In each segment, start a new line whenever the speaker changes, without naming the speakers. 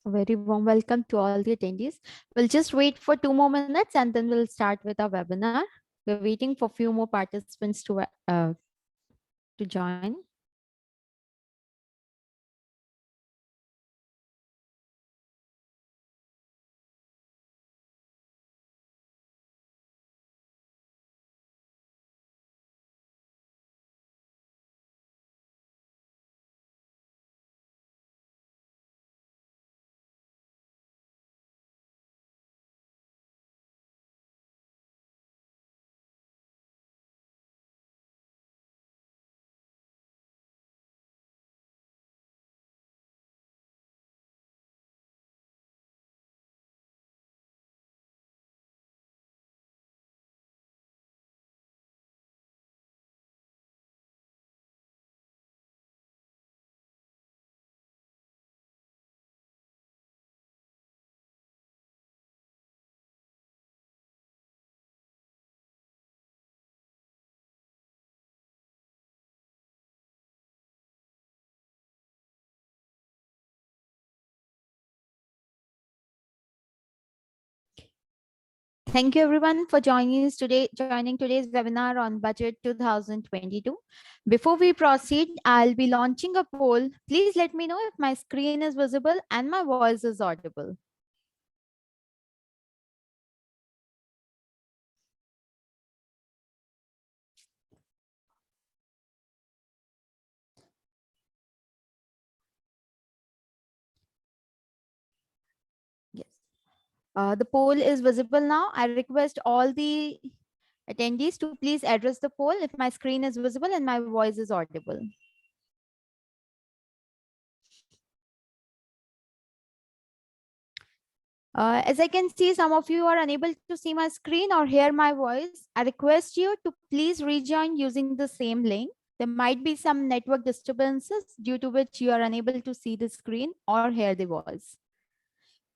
A very warm welcome to all the attendees. We'll just wait for 2 more minutes and then we'll start with our webinar. We're waiting for a few more participants to join. Thank you everyone for joining today's webinar on budget 2022. Before we proceed, I'll be launching a poll. Please let me know if my screen is visible and my voice is audible. Yes. The poll is visible now. I request all the attendees to please address the poll if my screen is visible and my voice is audible. As I can see, some of you are unable to see my screen or hear my voice. I request you to please rejoin using the same link. There might be some network disturbances due to which you are unable to see the screen or hear the voice.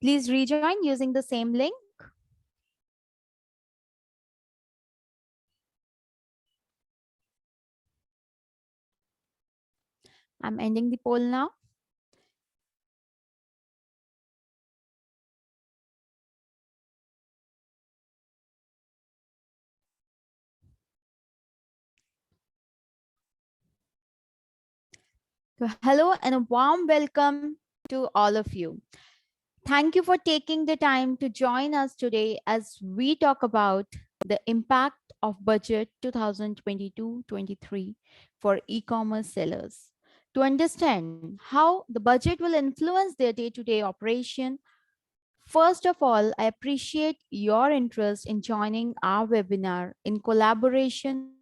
Please rejoin using the same link. I'm ending the poll now. So, hello and a warm welcome to all of you. Thank you for taking the time to join us today as we talk about the impact of budget 2022-23 for e-commerce sellers. To understand how the budget will influence their day-to-day operation, first of all, I appreciate your interest in joining our webinar in collaboration.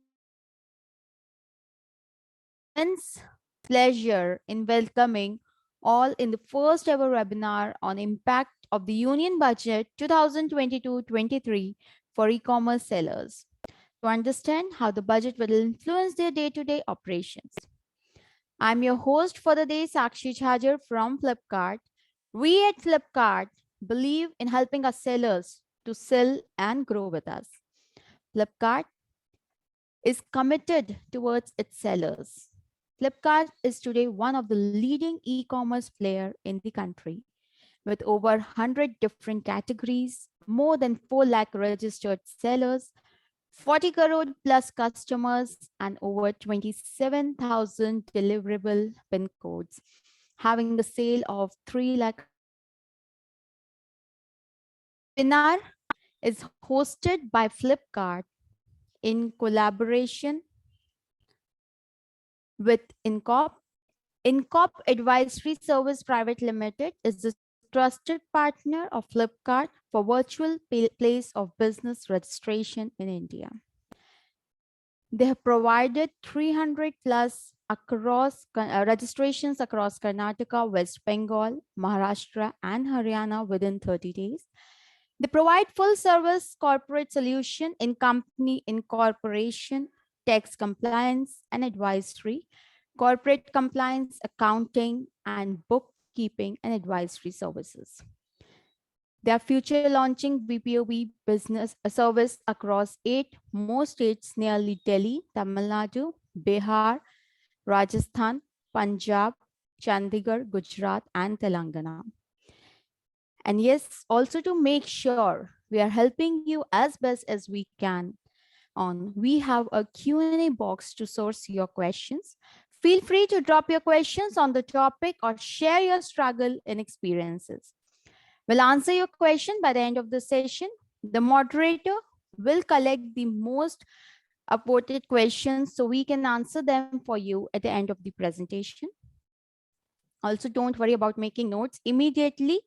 Immense pleasure in welcoming all in the first ever webinar on impact of the Union Budget 2022-23 for e-commerce sellers to understand how the budget will influence their day-to-day operations. I'm your host for the day, Sakshi Chajar from Flipkart. We at Flipkart believe in helping our sellers to sell and grow with us. Flipkart is committed towards its sellers. Flipkart is today one of the leading e-commerce player in the country with over 100 different categories, more than 4 lakh registered sellers, 40 crore plus customers, and over 27,000 deliverable PIN codes, having a sale of 3 lakh. Webinar is hosted by Flipkart in collaboration with Incop. Incop Advisory Service Private Limited is the trusted partner of Flipkart for virtual place of business registration in India. They have provided 300 plus registrations across Karnataka, West Bengal, Maharashtra, and Haryana within 30 days. They provide full service corporate solution in company incorporation, tax compliance and advisory, corporate compliance, accounting, and bookkeeping and advisory services. They are future launching BPOB business service across 8 more states, nearly Delhi, Tamil Nadu, Bihar, Rajasthan, Punjab, Chandigarh, Gujarat, and Telangana. And yes, also to make sure we are helping you as best as we can we have a Q&A box to source your questions. Feel free to drop your questions on the topic or share your struggle and experiences. We'll answer your question by the end of the session. The moderator will collect the most upvoted questions so we can answer them for you at the end of the presentation. Also, don't worry about making notes immediately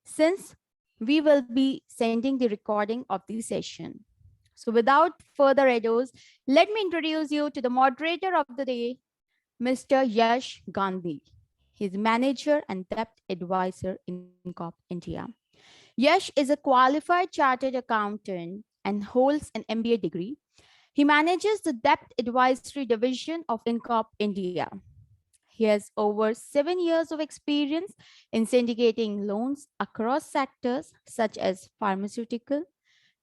since we will be sending the recording of the session. So without further ado, let me introduce you to the moderator of the day, Mr. Yash Gandhi. He's manager and debt advisor in COP India. Yash is a qualified chartered accountant and holds an MBA degree. He manages the debt advisory division of INCOP India. He has over 7 years of experience in syndicating loans across sectors such as pharmaceutical,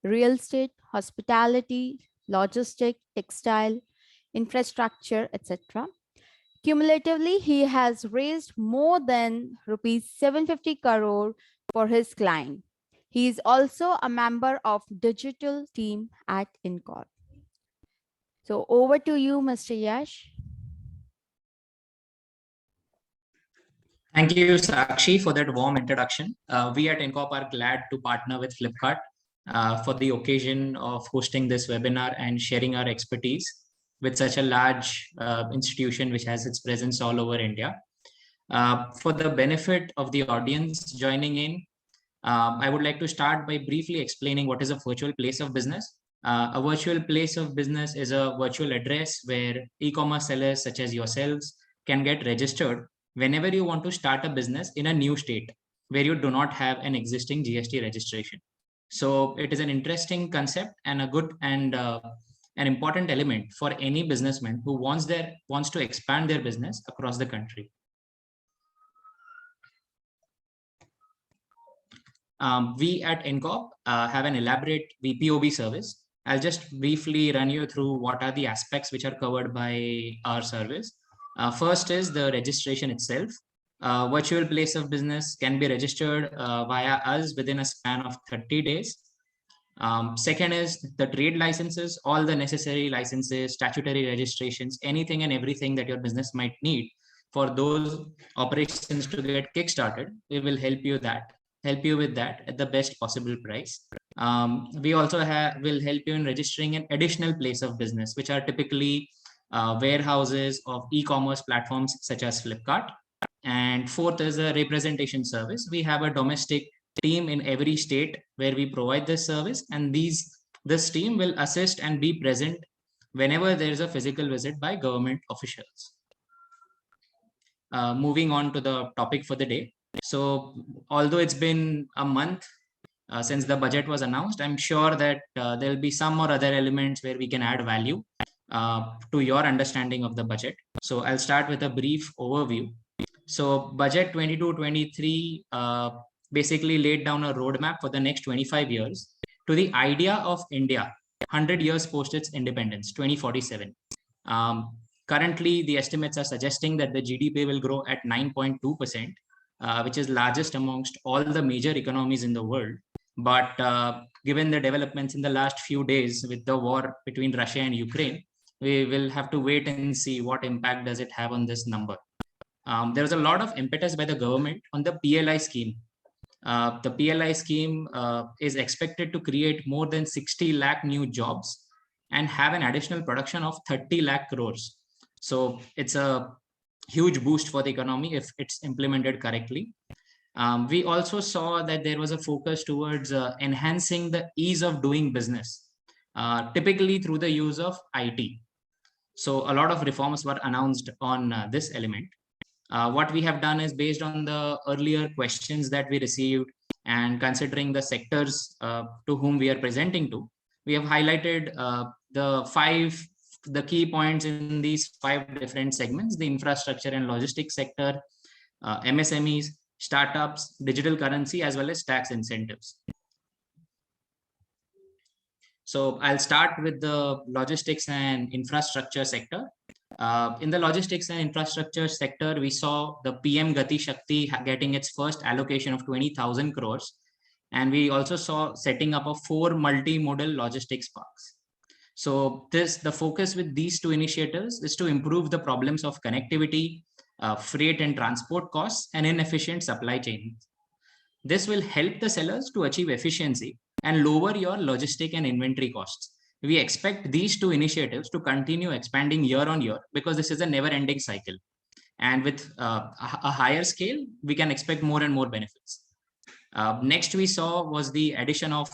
real estate, hospitality, logistics, textile, infrastructure, etc. Cumulatively, he has raised more than rupees 750 crore for his client. He is also a member of digital team at INCOR. So over to you, Mr. Yash.
Thank you, Sakshi, for that warm introduction. We at INCOP are glad to partner with Flipkart for the occasion of hosting this webinar and sharing our expertise with such a large institution which has its presence all over India. For the benefit of the audience joining in, I would like to start by briefly explaining what is a virtual place of business. A virtual place of business is a virtual address where e-commerce sellers such as yourselves can get registered whenever you want to start a business in a new state where you do not have an existing GST registration. So it is an interesting concept and a good and an important element for any businessman who wants to expand their business across the country. We at INCOP have an elaborate VPOB service. I'll just briefly run you through what are the aspects which are covered by our service. First is the registration itself. Virtual place of business can be registered via us within a span of 30 days. Second is the trade licenses, all the necessary licenses, statutory registrations, anything and everything that your business might need for those operations to get kickstarted. We will help you with that at the best possible price. We also will help you in registering an additional place of business, which are typically warehouses of e-commerce platforms such as Flipkart. And fourth is a representation service. We have a domestic team in every state where we provide this service, and this team will assist and be present whenever there is a physical visit by government officials. Moving on to the topic for the day. So although it's been a month since the budget was announced, I'm sure that there will be some or other elements where we can add value to your understanding of the budget. So I'll start with a brief overview. So budget 22-23 basically laid down a roadmap for the next 25 years to the idea of India 100 years post its independence, 2047. Currently, the estimates are suggesting that the GDP will grow at 9.2%, which is largest amongst all the major economies in the world. But given the developments in the last few days with the war between Russia and Ukraine, we will have to wait and see what impact does it have on this number. There is a lot of impetus by the government on the PLI scheme. The PLI scheme is expected to create more than 60 lakh new jobs and have an additional production of 30 lakh crores. So it's a huge boost for the economy if it's implemented correctly. We also saw that there was a focus towards enhancing the ease of doing business, typically through the use of IT. So a lot of reforms were announced on this element. What we have done is based on the earlier questions that we received and considering the sectors to whom we are presenting to, we have highlighted the key points in these 5 different segments: the infrastructure and logistics sector, MSMEs, startups, digital currency, as well as tax incentives. So I'll start with the logistics and infrastructure sector. In the logistics and infrastructure sector, we saw the PM Gati Shakti getting its first allocation of 20,000 crores And we also saw setting up of 4 multimodal logistics parks. So the focus with these two initiatives is to improve the problems of connectivity, freight and transport costs, and inefficient supply chains. This will help the sellers to achieve efficiency and lower your logistic and inventory costs. We expect these two initiatives to continue expanding year on year because this is a never ending cycle. And with a higher scale, we can expect more and more benefits. Next we saw was the addition of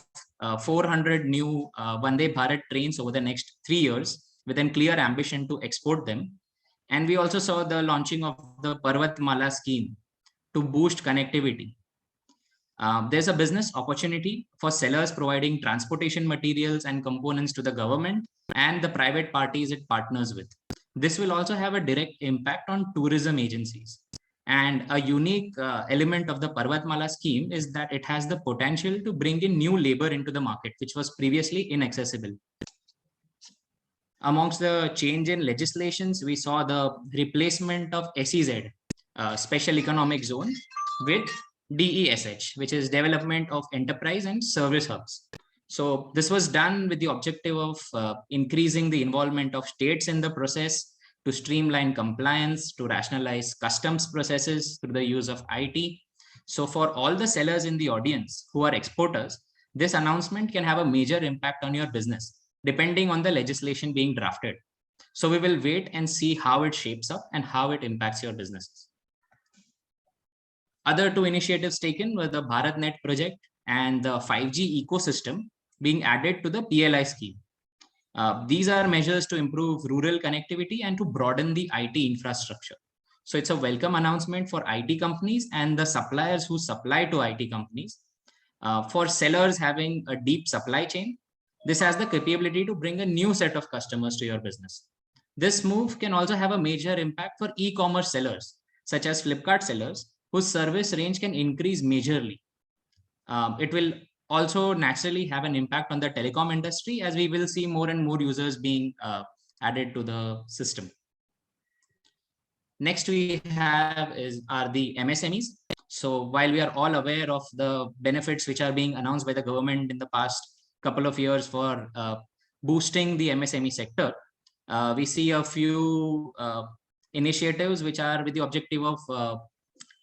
400 new Vande Bharat trains over the next 3 years with a clear ambition to export them. And we also saw the launching of the Parvatmala scheme to boost connectivity. There's a business opportunity for sellers providing transportation materials and components to the government and the private parties it partners with. This will also have a direct impact on tourism agencies. And a unique element of the Parvatmala scheme is that it has the potential to bring in new labor into the market, which was previously inaccessible. Amongst the change in legislations, we saw the replacement of SEZ, Special Economic Zone, with DESH, which is Development of Enterprise and Service Hubs. So this was done with the objective of increasing the involvement of states in the process, to streamline compliance, to rationalize customs processes through the use of IT. So for all the sellers in the audience who are exporters, this announcement can have a major impact on your business, depending on the legislation being drafted. So we will wait and see how it shapes up and how it impacts your businesses. Other two initiatives taken were the BharatNet project and the 5G ecosystem being added to the PLI scheme. These are measures to improve rural connectivity and to broaden the IT infrastructure. So it's a welcome announcement for IT companies and the suppliers who supply to IT companies. For sellers having a deep supply chain, this has the capability to bring a new set of customers to your business. This move can also have a major impact for e-commerce sellers, such as Flipkart sellers, whose service range can increase majorly. It will also naturally have an impact on the telecom industry, as we will see more and more users being added to the system. Next we have are the MSMEs. So while we are all aware of the benefits which are being announced by the government in the past couple of years for boosting the MSME sector, we see a few initiatives which are with the objective of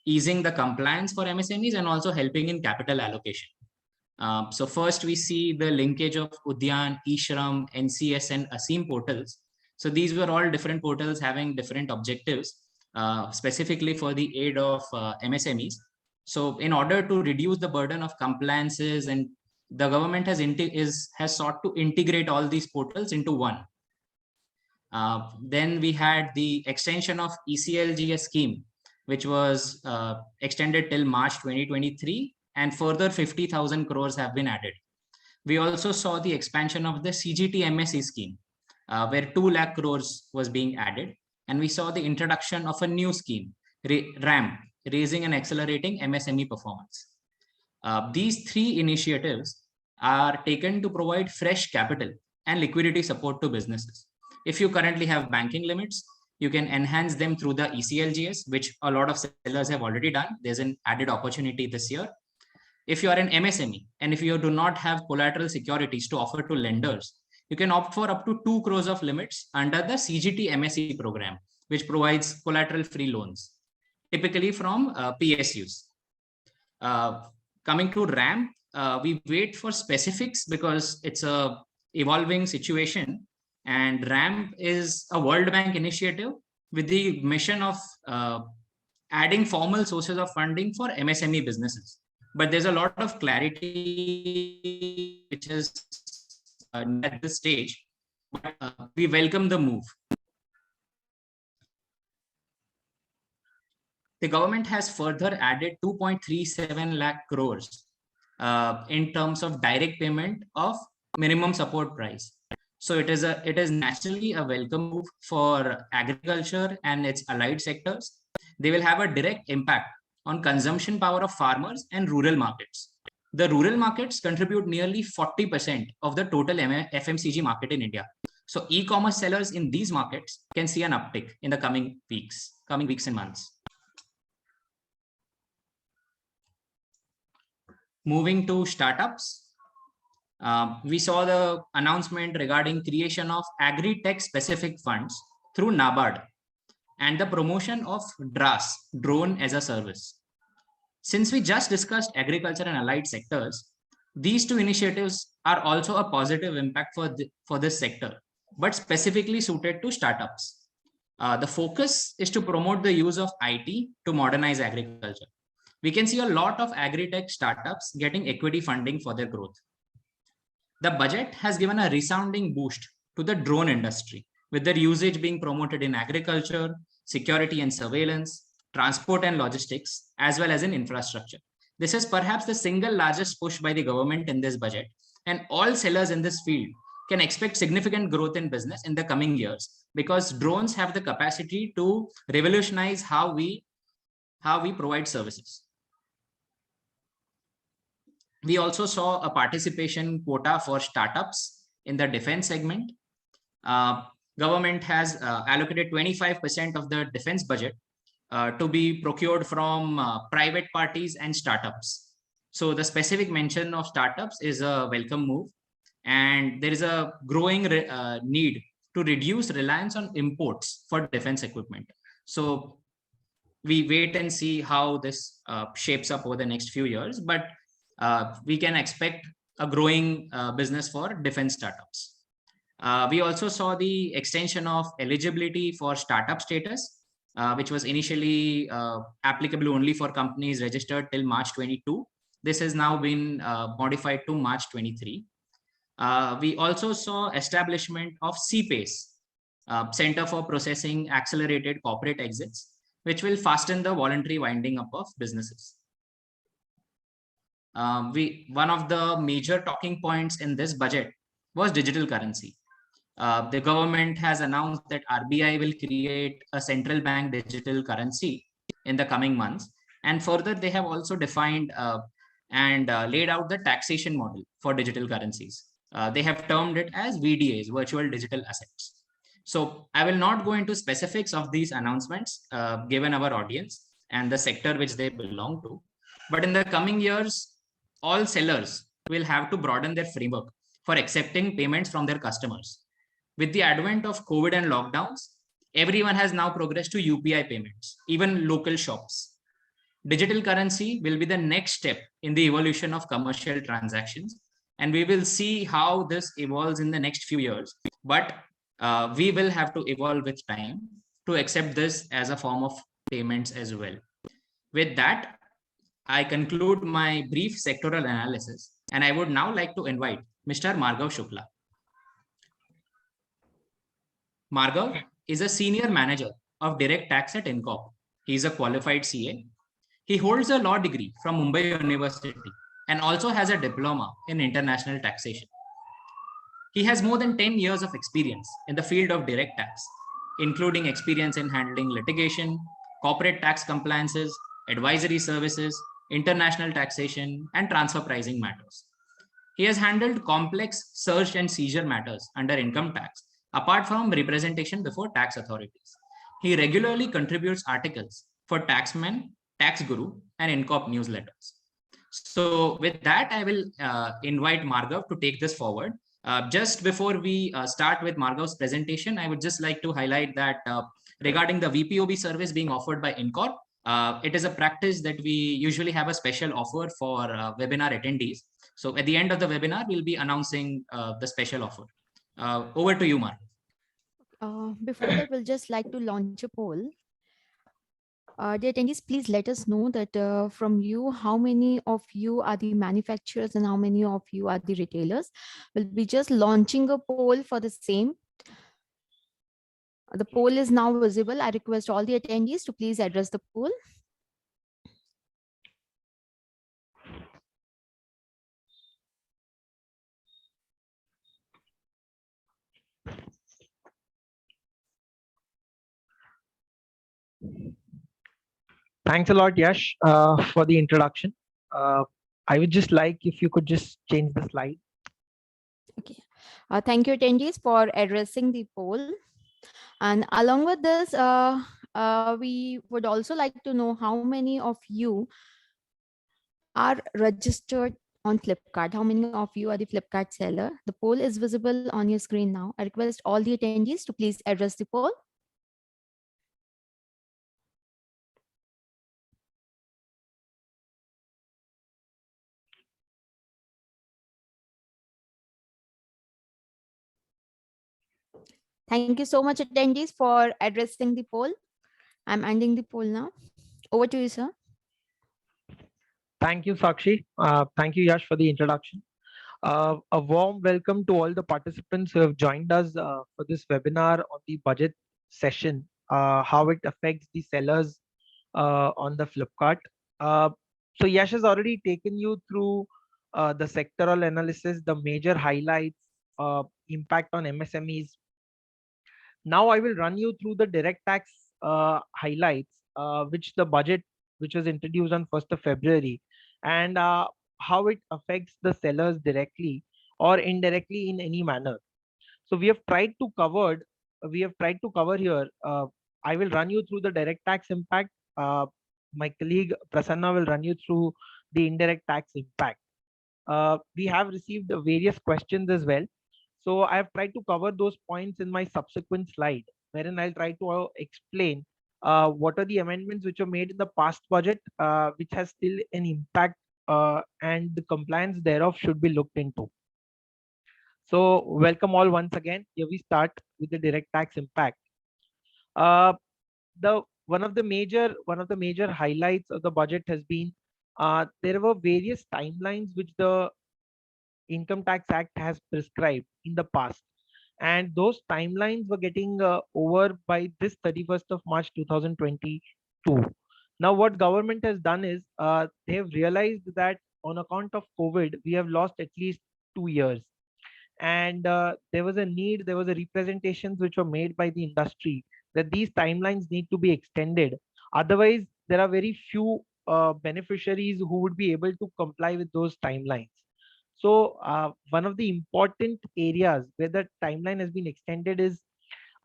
easing the compliance for MSMEs and also helping in capital allocation. So first we see the linkage of Udyan, eShram, NCS and ASEEM portals. So these were all different portals having different objectives, specifically for the aid of MSMEs. So in order to reduce the burden of compliances, and the government has sought to integrate all these portals into one. Then we had the extension of Eclgs scheme, which was extended till March 2023, and further 50,000 crores have been added. We also saw the expansion of the CGT MSE scheme, where 2 lakh crores was being added. And we saw the introduction of a new scheme, RAMP, Raising and Accelerating MSME Performance. These three initiatives are taken to provide fresh capital and liquidity support to businesses. If you currently have banking limits, you can enhance them through the ECLGS, which a lot of sellers have already done. There's an added opportunity this year. If you are an MSME and if you do not have collateral securities to offer to lenders, you can opt for up to 2 crores of limits under the CGT MSE program, which provides collateral-free loans, typically from PSUs. Coming to RAMP, we wait for specifics because it's a evolving situation, and RAMP is a World Bank initiative with the mission of adding formal sources of funding for MSME businesses. But there's a lot of clarity which is at this stage. But we welcome the move. The government has further added 2.37 lakh crores in terms of direct payment of minimum support price. So it is naturally a welcome move for agriculture and its allied sectors. They will have a direct impact on consumption power of farmers and rural markets. The rural markets contribute nearly 40% of the total FMCG market in India. So e-commerce sellers in these markets can see an uptick in the coming weeks and months. Moving to startups, we saw the announcement regarding creation of agri-tech specific funds through NABARD and the promotion of DRAS, drone as a service. Since we just discussed agriculture and allied sectors, these two initiatives are also a positive impact for this sector, but specifically suited to startups. The focus is to promote the use of IT to modernize agriculture. We can see a lot of agri-tech startups getting equity funding for their growth. The budget has given a resounding boost to the drone industry, with their usage being promoted in agriculture, security and surveillance, transport and logistics, as well as in infrastructure. This is perhaps the single largest push by the government in this budget, and all sellers in this field can expect significant growth in business in the coming years because drones have the capacity to revolutionize how we provide services. We also saw a participation quota for startups in the defense segment. Government has allocated 25% of the defense budget to be procured from private parties and startups. So the specific mention of startups is a welcome move, and there is a growing need to reduce reliance on imports for defense equipment. So we wait and see how this shapes up over the next few years, but we can expect a growing business for defense startups. We also saw the extension of eligibility for startup status, which was initially applicable only for companies registered till March 22. This has now been modified to March 23. We also saw establishment of CPACE, Center for Processing Accelerated Corporate Exits, which will fasten the voluntary winding up of businesses. One of the major talking points in this budget was digital currency. The government has announced that RBI will create a central bank digital currency in the coming months. And further, they have also defined and laid out the taxation model for digital currencies. They have termed it as VDAs, virtual digital assets. So I will not go into specifics of these announcements given our audience and the sector which they belong to. But in the coming years, all sellers will have to broaden their framework for accepting payments from their customers. With the advent of COVID and lockdowns, everyone has now progressed to UPI payments, even local shops. Digital currency will be the next step in the evolution of commercial transactions, and we will see how this evolves in the next few years. But we will have to evolve with time to accept this as a form of payments as well. With that, I conclude my brief sectoral analysis, and I would now like to invite Mr. Margot Shukla. Margot is a senior manager of direct tax at INCOP. He is a qualified CA. He holds a law degree from Mumbai University and also has a diploma in international taxation. He has more than 10 years of experience in the field of direct tax, including experience in handling litigation, corporate tax compliances, advisory services, international taxation, and transfer pricing matters. He has handled complex search and seizure matters under income tax, apart from representation before tax authorities. He regularly contributes articles for Taxman, Tax Guru, and INCOP newsletters. So with that, I will invite Margot to take this forward. Just before we start with Margot's presentation, I would just like to highlight that regarding the VPOB service being offered by INCOP, it is a practice that we usually have a special offer for webinar attendees. So at the end of the webinar, we'll be announcing the special offer. Over to you, Margot.
Before that, we'll just like to launch a poll. Dear attendees, please let us know that from you, how many of you are the manufacturers and how many of you are the retailers. We'll be just launching a poll for the same. The poll is now visible. I request all the attendees to please address the poll.
Thanks a lot, Yash, for the introduction. I would just like if you could just change the slide.
Okay. Thank you, attendees, for addressing the poll. And along with this, we would also like to know how many of you are registered on Flipkart? How many of you are the Flipkart seller? The poll is visible on your screen now. I request all the attendees to please address the poll. Thank you so much, attendees, for addressing the poll. I'm ending the poll now. Over to you, sir.
Thank you, Sakshi. Thank you, Yash, for the introduction. A warm welcome to all the participants who have joined us for this webinar on the budget session, how it affects the sellers on the Flipkart. So Yash has already taken you through the sectoral analysis, the major highlights, impact on MSMEs. Now I will run you through the direct tax highlights, which the budget which was introduced on 1st of February, and how it affects the sellers directly or indirectly in any manner. So we have tried to cover here. I will run you through the direct tax impact. My colleague Prasanna will run you through the indirect tax impact. We have received various questions as well. So I have tried to cover those points in my subsequent slide, wherein I'll try to explain what are the amendments which were made in the past budget, which has still an impact, and the compliance thereof should be looked into. So welcome all once again. Here we start with the direct tax impact. The one of the major highlights of the budget has been there were various timelines which the Income Tax Act has prescribed in the past, and those timelines were getting over by this 31st of March 2022. Now what government has done is they have realized that on account of COVID we have lost at least 2 years, and there was a need, there was a representations which were made by the industry that these timelines need to be extended. Otherwise there are very few beneficiaries who would be able to comply with those timelines. So one of the important areas where the timeline has been extended is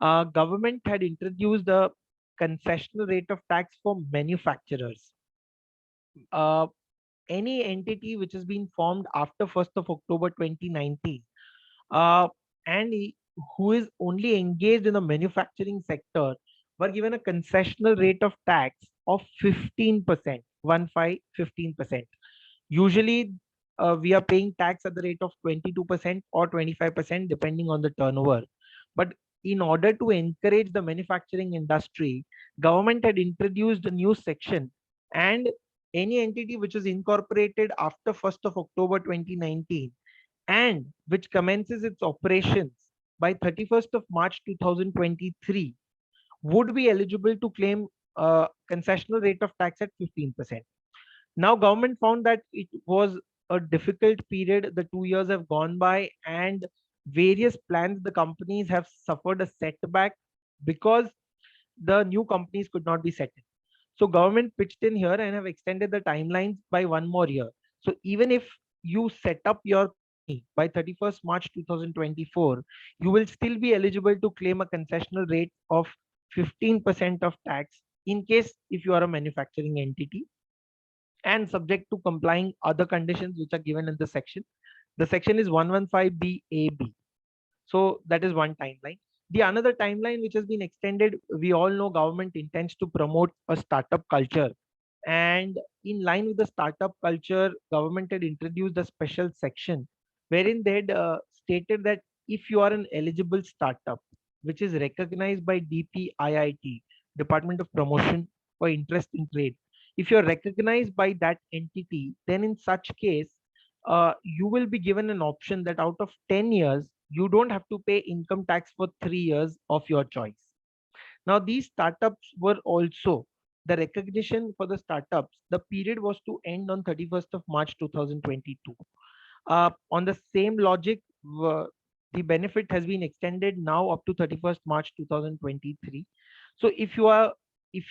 government had introduced a concessional rate of tax for manufacturers. uh, any entity which has been formed after 1st of October 2019, uh, and who is only engaged in the manufacturing sector were given a concessional rate of tax of 15%, 15%. Usually, we are paying tax at the rate of 22% or 25%, depending on the turnover. But in order to encourage the manufacturing industry, government had introduced a new section, and any entity which is incorporated after 1st of October 2019 and which commences its operations by 31st of March 2023 would be eligible to claim a concessional rate of tax at 15%. Now government found that it was a difficult period. The 2 years have gone by, and various plans the companies have suffered a setback because the new companies could not be settled. So government pitched in here and have extended the timelines by 1 more year. So even if you set up your company by 31st March 2024, you will still be eligible to claim a concessional rate of 15% of tax in case if you are a manufacturing entity, and subject to complying other conditions which are given in the section. The section is 115BAB. So that is one timeline. The another timeline which has been extended, we all know government intends to promote a startup culture. And in line with the startup culture, government had introduced a special section wherein they had stated that if you are an eligible startup, which is recognized by DPIIT, Department of Promotion for Interest in Trade, if you're recognized by that entity, then in such case, you will be given an option that out of 10 years, you don't have to pay income tax for 3 years of your choice. Now, these startups were also the recognition for the startups. The period was to end on 31st of March 2022. On the same logic, the benefit has been extended now up to 31st March 2023. So if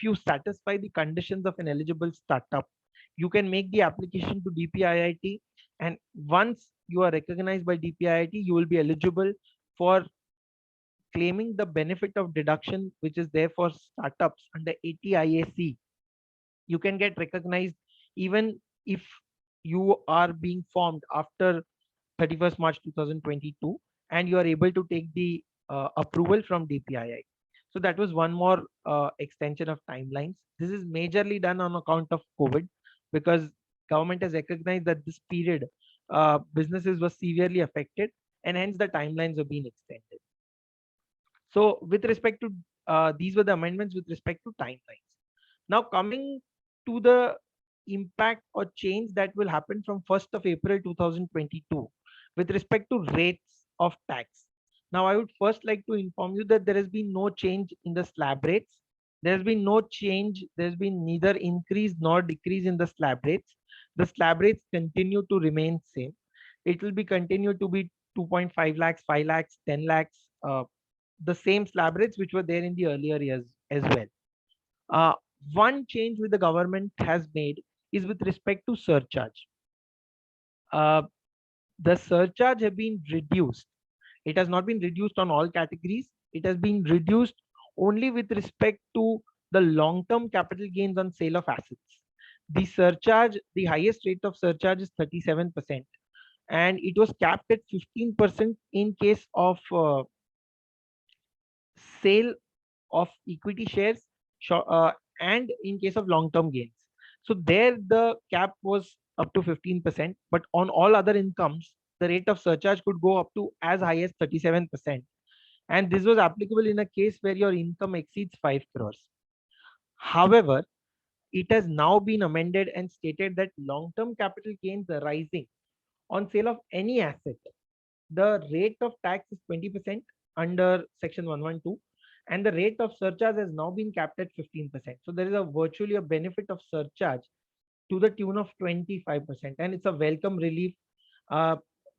you satisfy the conditions of an eligible startup, you can make the application to DPIIT, and once you are recognized by DPIIT, you will be eligible for claiming the benefit of deduction which is there for startups under ATIAC. You can get recognized even if you are being formed after 31st March 2022, and you are able to take the approval from DPII. So that was one more extension of timelines. This is majorly done on account of COVID, because government has recognized that this period businesses were severely affected, and hence the timelines have been extended. So with respect to these were the amendments with respect to timelines. Now coming to the impact or change that will happen from 1st of April 2022 with respect to rates of tax. Now I would first like to inform you that there has been no change in the slab rates. There has been no change. There's been neither increase nor decrease in the slab rates. The slab rates continue to remain same. It will be continue to be 2.5 lakhs, 5 lakhs, 10 lakhs, the same slab rates which were there in the earlier years as well. Uh, One change which the government has made is with respect to surcharge. Uh, the surcharge have been reduced. It has not been reduced on all categories. It has been reduced only with respect to the long-term capital gains on sale of assets. The surcharge, the highest rate of surcharge is 37%, and it was capped at 15% in case of sale of equity shares, and in case of long-term gains. So there the cap was up to 15%, but on all other incomes, the rate of surcharge could go up to as high as 37%. And this was applicable in a case where your income exceeds 5 crores. However, it has now been amended and stated that long-term capital gains arising on sale of any asset, the rate of tax is 20% under section 112, and the rate of surcharge has now been capped at 15%. So there is a virtually a benefit of surcharge to the tune of 25%, and it's a welcome relief. uh,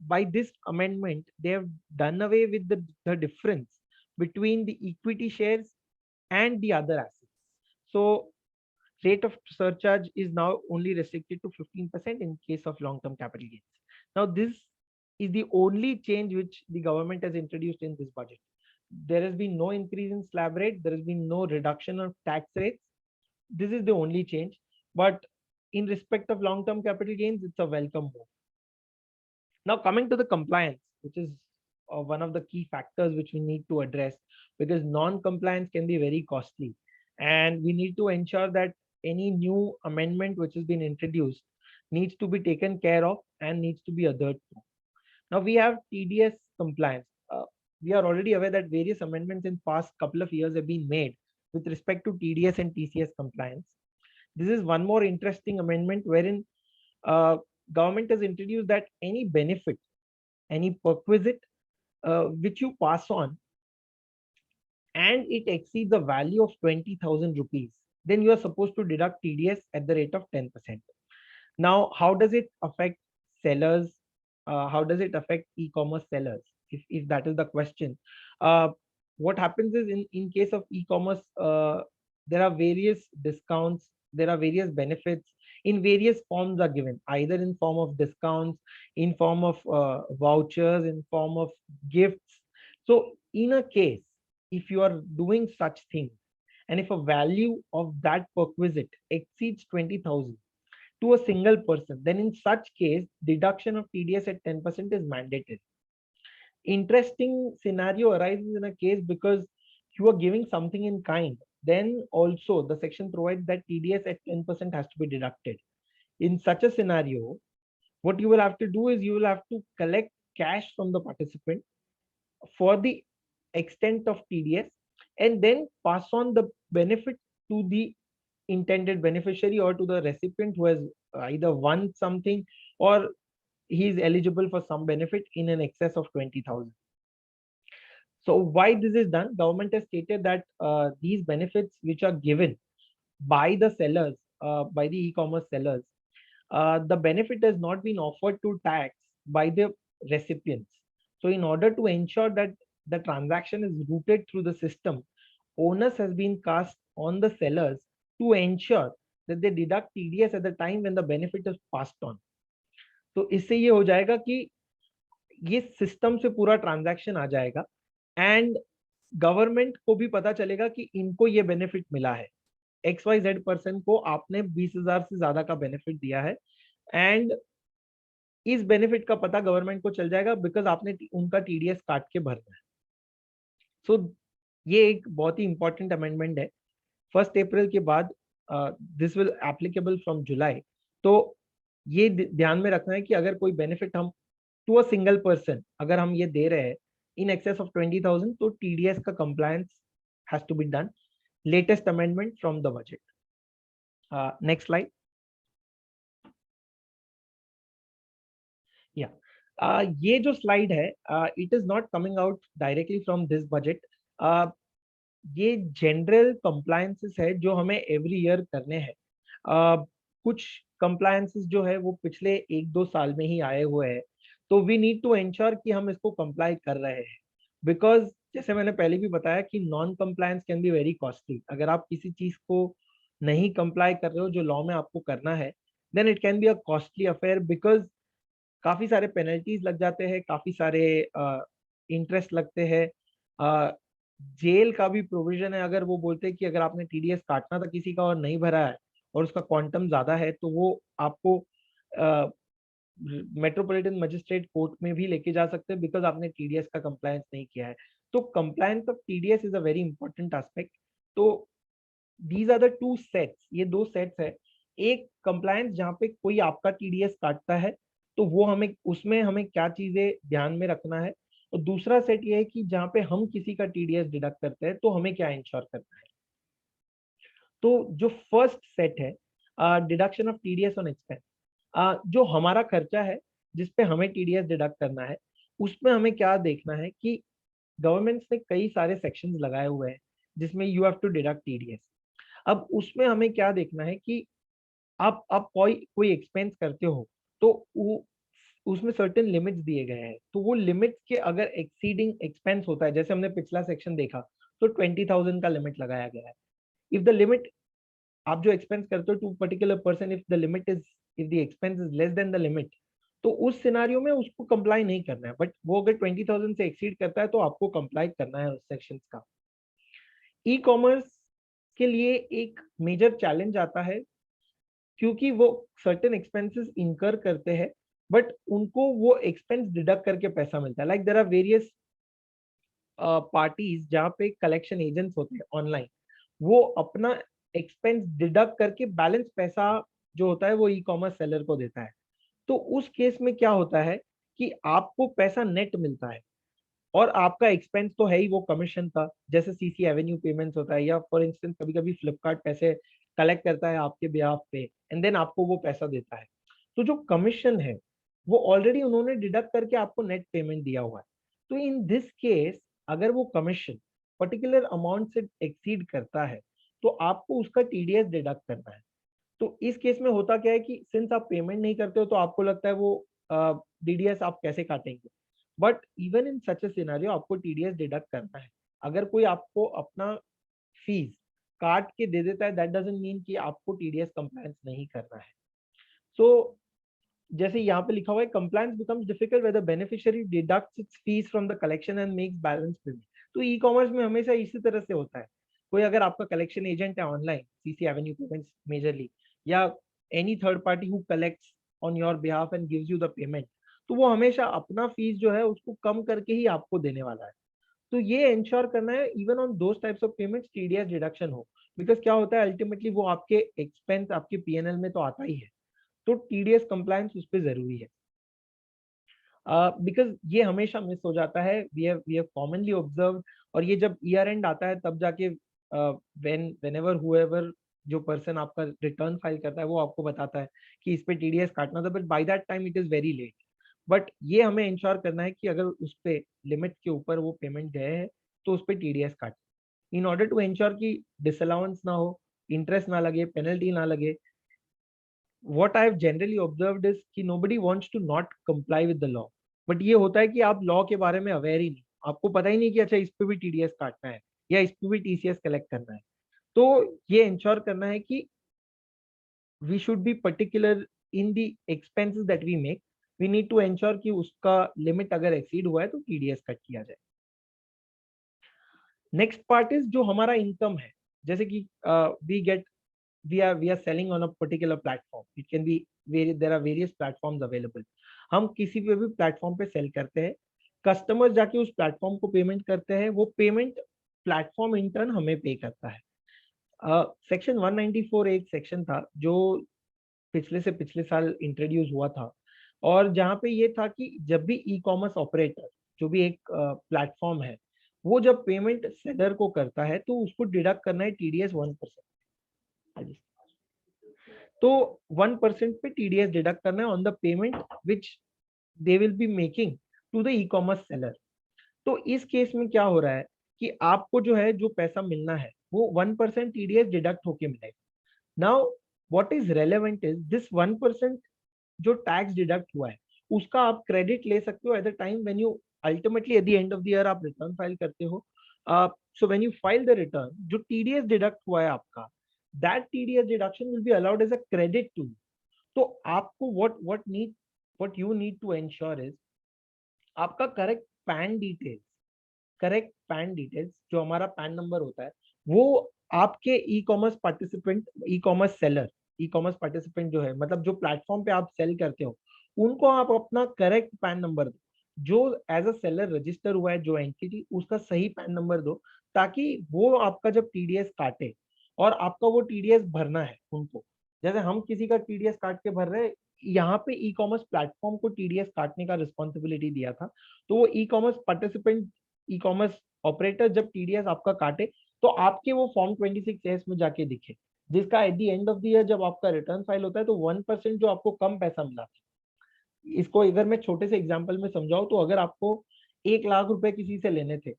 by this amendment they have done away with the difference between the equity shares and the other assets. So rate of surcharge is now only restricted to 15% in case of long-term capital gains. Now, this is the only change which the government has introduced in this budget. There has been no increase in slab rate. There has been no reduction of tax rates. This is the only change. But in respect of long-term capital gains, it's a welcome move. Now, coming to the compliance, which is one of the key factors which we need to address, because non-compliance can be very costly. And we need to ensure that any new amendment which has been introduced needs to be taken care of and needs to be adhered to. Now we have TDS compliance. We are already aware that various amendments in past couple of years have been made with respect to TDS and TCS compliance. This is one more interesting amendment wherein government has introduced that any benefit, any perquisite which you pass on and it exceeds the value of 20,000 rupees, then you are supposed to deduct TDS at the rate of 10%. Now, how does it affect sellers? How does it affect e-commerce sellers? If that is the question. What happens is in case of e-commerce, there are various discounts, there are various benefits in various forms are given, either in form of discounts, in form of vouchers, in form of gifts. So in a case, if you are doing such things, and if a value of that perquisite exceeds 20,000 to a single person, then in such case, deduction of TDS at 10% is mandatory. Interesting scenario arises in a case because you are giving something in kind. Then also the section provides that TDS at 10% has to be deducted. In such a scenario, what you will have to do is you will have to collect cash from the participant for the extent of TDS and then pass on the benefit to the intended beneficiary or to the recipient who has either won something or he is eligible for some benefit in an excess of 20,000. So why this is done? Government has stated that these benefits which are given by the sellers, by the e-commerce sellers, the benefit has not been offered to tax by the recipients. So in order to ensure that the transaction is routed through the system, onus has been cast on the sellers to ensure that they deduct TDS at the time when the benefit is passed on. तो इससे ये हो जाएगा कि ये system से पूरा transaction आ जाएगा एंड गवर्नमेंट को भी पता चलेगा कि इनको ये बेनिफिट मिला है, XYZ पर्सन को आपने 20,000 से ज्यादा का बेनिफिट दिया है एंड इस बेनिफिट का पता गवर्नमेंट को चल जाएगा बिकॉज आपने उनका टीडीएस काट के भरना है। सो ये एक बहुत ही इंपॉर्टेंट अमेंडमेंट है। 1 अप्रैल के बाद दिस विल एप्लीकेबल फ्रॉम जुलाई। तो ये ध्यान में रखना है कि अगर कोई बेनिफिट हम टू अ सिंगल पर्सन अगर हम ये दे रहे हैं इन एक्सेस ऑफ 20,000 तो टीडीएस का compliance has to be done. Latest amendment from the budget. Next slide. या ये जो स्लाइड है it is not coming out directly from this budget. ये जनरल कंप्लायंसेस है जो हमें एवरी ईयर करने हैं। कुछ कंप्लायंसेस जो है वो पिछले 1-2 साल में ही आए हुए हैं, तो वी नीड टू एंश्योर कि हम इसको कंप्लाई कर रहे हैं। बिकॉज जैसे मैंने पहले भी बताया कि non compliance can be very costly. अगर आप किसी चीज को नहीं कंप्लाई कर रहे हो जो लॉ में आपको करना है, then it can be a costly affair because काफी सारे पेनल्टीज लग जाते हैं, काफी सारे इंटरेस्ट लगते हैं। जेल का भी प्रोविजन है। अगर वो बोलते हैं कि अगर आपने टीडीएस काटना था किसी का और नहीं भरा है और उसका क्वांटम ज्यादा है तो वो आपको मेट्रोपॉलिटन मजिस्ट्रेट कोर्ट में भी लेके जा सकते हैं बिकॉज आपने टीडीएस का कंप्लायंस नहीं किया है। तो compliance of TDS is a very important aspect. तो these are the two sets, ये 2 सेट्स है। एक कंप्लायंस जहाँ पे कोई आपका टीडीएस काटता है तो वो हमें उसमें हमें क्या चीजें ध्यान में रखना है, और दूसरा सेट ये है कि जहाँ पे हम किसी का टीडीएस डिडक्ट करते हैं तो हमें क्या इंश्योर करना है। तो जो फर्स्ट सेट है deduction of TDS on expense, जो हमारा खर्चा है जिसपे हमें टीडीएस डिडक्ट करना है, उसमें हमें क्या देखना है कि गवर्नमेंट ने कई सारे सेक्शंस लगाए हुए हैं जिसमें you have to deduct TDS. अब उसमें हमें क्या देखना है कि आप कोई कोई एक्सपेंस करते हो तो वो उसमें सर्टेन लिमिट्स दिए गए हैं। तो वो लिमिट्स के अगर एक्सीडिंग एक्सपेंस होता है, जैसे हमने पिछला सेक्शन देखा तो 20,000 का लिमिट लगाया गया है। इफ द लिमिट, आप जो एक्सपेंस करते हो to particular person, if the limit is, if the expense is less than the limit, तो उस सिनारियो में उसको कंप्लाई नहीं करना है। बट वो अगर 20,000 से एक्सीड करता है तो आपको कंप्लाई करना है उस सेक्शन का। ई कॉमर्स के लिए एक मेजर चैलेंज आता है क्योंकि वो सर्टेन एक्सपेंसेस इनकर करते हैं बट उनको वो एक्सपेंस डिडक्ट करके पैसा मिलता है। Like there are various parties जहाँ पे कलेक्शन एजेंट्स होते हैं ऑनलाइन, वो अपना एक्सपेंस डिडक्ट करके बैलेंस पैसा जो होता है वो ई कॉमर्स सेलर को देता है। तो उस केस में क्या होता है कि आपको पैसा नेट मिलता है और आपका एक्सपेंस तो है ही वो कमीशन का, जैसे सीसी एवेन्यू पेमेंट्स होता है, या फॉर इंस्टेंस कभी कभी फ्लिपकार्ट पैसे कलेक्ट करता है आपके बिहाफ पे एंड देन आपको वो पैसा देता है। तो जो कमीशन है वो ऑलरेडी उन्होंने डिडक्ट करके आपको नेट पेमेंट दिया हुआ है। तो इन दिस केस अगर वो कमीशन पर्टिकुलर अमाउंट से एक्सीड करता है तो आपको उसका टीडीएस डिडक्ट करना है। तो इस केस में होता क्या है कि सिंस आप पेमेंट नहीं करते हो तो आपको लगता है वो डीडीएस आप कैसे काटेंगे, but even in such A scenario आपको टीडीएस डिडक्ट करना है। अगर कोई आपको अपना फीस काट के दे देता है दैट डजंट मीन कि आपको टीडीएस कंप्लायंस नहीं करना है। सो जैसे यहाँ पे लिखा हुआ है, compliance becomes difficult when the beneficiary deducts its fees from the collection and makes balance payment. तो ई कॉमर्स में हमेशा इसी तरह से होता है। कोई अगर आपका कलेक्शन एजेंट है online, CC Avenue payments majorly, या any third party who collects on your behalf and gives you the payment, तो वो हमेशा अपना फीस जो है उसको कम करके ही आपको देने वाला है। तो ये इंश्योर करना है even on those types of payments TDS deduction हो। बिकॉज क्या होता है अल्टीमेटली वो आपके एक्सपेंस आपके पीएनएल में तो आता ही है, तो टीडीएस कंप्लायंस उस पर जरूरी है। बिकॉज ये हमेशा मिस हो जाता है, वी हैव कॉमनली ऑब्जर्व। और ये जब ईयर एंड आता है तब जाके व्हेनेवर हुएवर जो पर्सन आपका रिटर्न फाइल करता है वो आपको बताता है कि इस पे टीडीएस काटना था, but by that time it is very late. But ये हमें इंश्योर करना है कि अगर उस पे लिमिट के ऊपर वो पेमेंट गए हैं तो उस पे टीडीएस काट, इन ऑर्डर टू इंश्योर कि डिसअलाउंस ना हो, इंटरेस्ट ना लगे, पेनल्टी ना लगे। what I have generally observed is कि nobody wants to not comply with the law, but ये होता है कि आप लॉ के बारे में अवेयर ही नहीं, आपको पता ही नहीं कि अच्छा इस पे भी टीडीएस काटना है या इस पे भी टीसीएस कलेक्ट करना है। तो ये इंश्योर करना है कि we should be particular in the expenses that we make, we need to ensure कि उसका लिमिट अगर एक्सीड हुआ है तो टीडीएस कट किया जाए। नेक्स्ट पार्ट इज जो हमारा इनकम है, जैसे कि we are selling on a particular platform, it can be there are various platforms available. हम किसी पे भी प्लेटफॉर्म पे सेल करते हैं, कस्टमर जाके उस प्लेटफॉर्म को पेमेंट करते हैं, वो पेमेंट प्लेटफॉर्म इन टर्न हमें पे करता है। सेक्शन 194 एक सेक्शन था जो पिछले से पिछले साल इंट्रोड्यूस हुआ था, और जहाँ पे ये था कि जब भी ई कॉमर्स ऑपरेटर, जो भी एक प्लेटफॉर्म है, वो जब पेमेंट सेलर को करता है तो उसको डिडक्ट करना है टीडीएस 1%। तो 1% पे टीडीएस डिडक्ट करना है on the payment which they will be making to the e-commerce seller. तो इस केस में क्या हो रहा है कि आपको जो है जो पैसा मिलना है वो 1% टीडीएस डिडक्ट होके मिलेगा। Now what is relevant is this 1% जो टैक्स डिडक्ट हुआ है उसका आप क्रेडिट ले सकते हो at the time when you ultimately at the end of the year आप रिटर्न फाइल करते हो। So when you file the return, जो टीडीएस डिडक्ट हुआ है आपका, that TDS deduction will be allowed as a credit to. तो आपको what you need to ensure is आपका करेक्ट पैन डिटेल्स जो हमारा पैन नंबर होता है वो आपके e-commerce seller, e-commerce participant जो है, मतलब जो प्लेटफॉर्म पे आप सेल करते हो, उनको आप अपना करेक्ट पैन नंबर दो। जो एज अ सेलर रजिस्टर हुआ है जो एंटिटी, उसका सही पैन नंबर दो, ताकि वो आपका जब टीडीएस काटे, और आपका वो टीडीएस भरना है उनको, जैसे हम किसी का टीडीएस काट के भर रहे हैं, यहाँ पे ई कॉमर्स प्लेटफॉर्म को टीडीएस काटने का रिस्पॉन्सिबिलिटी दिया था। तो वो e commerce participant, e commerce operator जब टीडीएस आपका काटे तो आपके वो फॉर्म 26 में जाके दिखे, जिसका eight the end of the year जब आपका रिटर्न फाइल होता है तो 1% जो आपको कम पैसा मिला था। इसको अगर मैं छोटे से एग्जांपल में समझाऊं तो अगर आपको 1 लाख रुपए किसी से लेने थे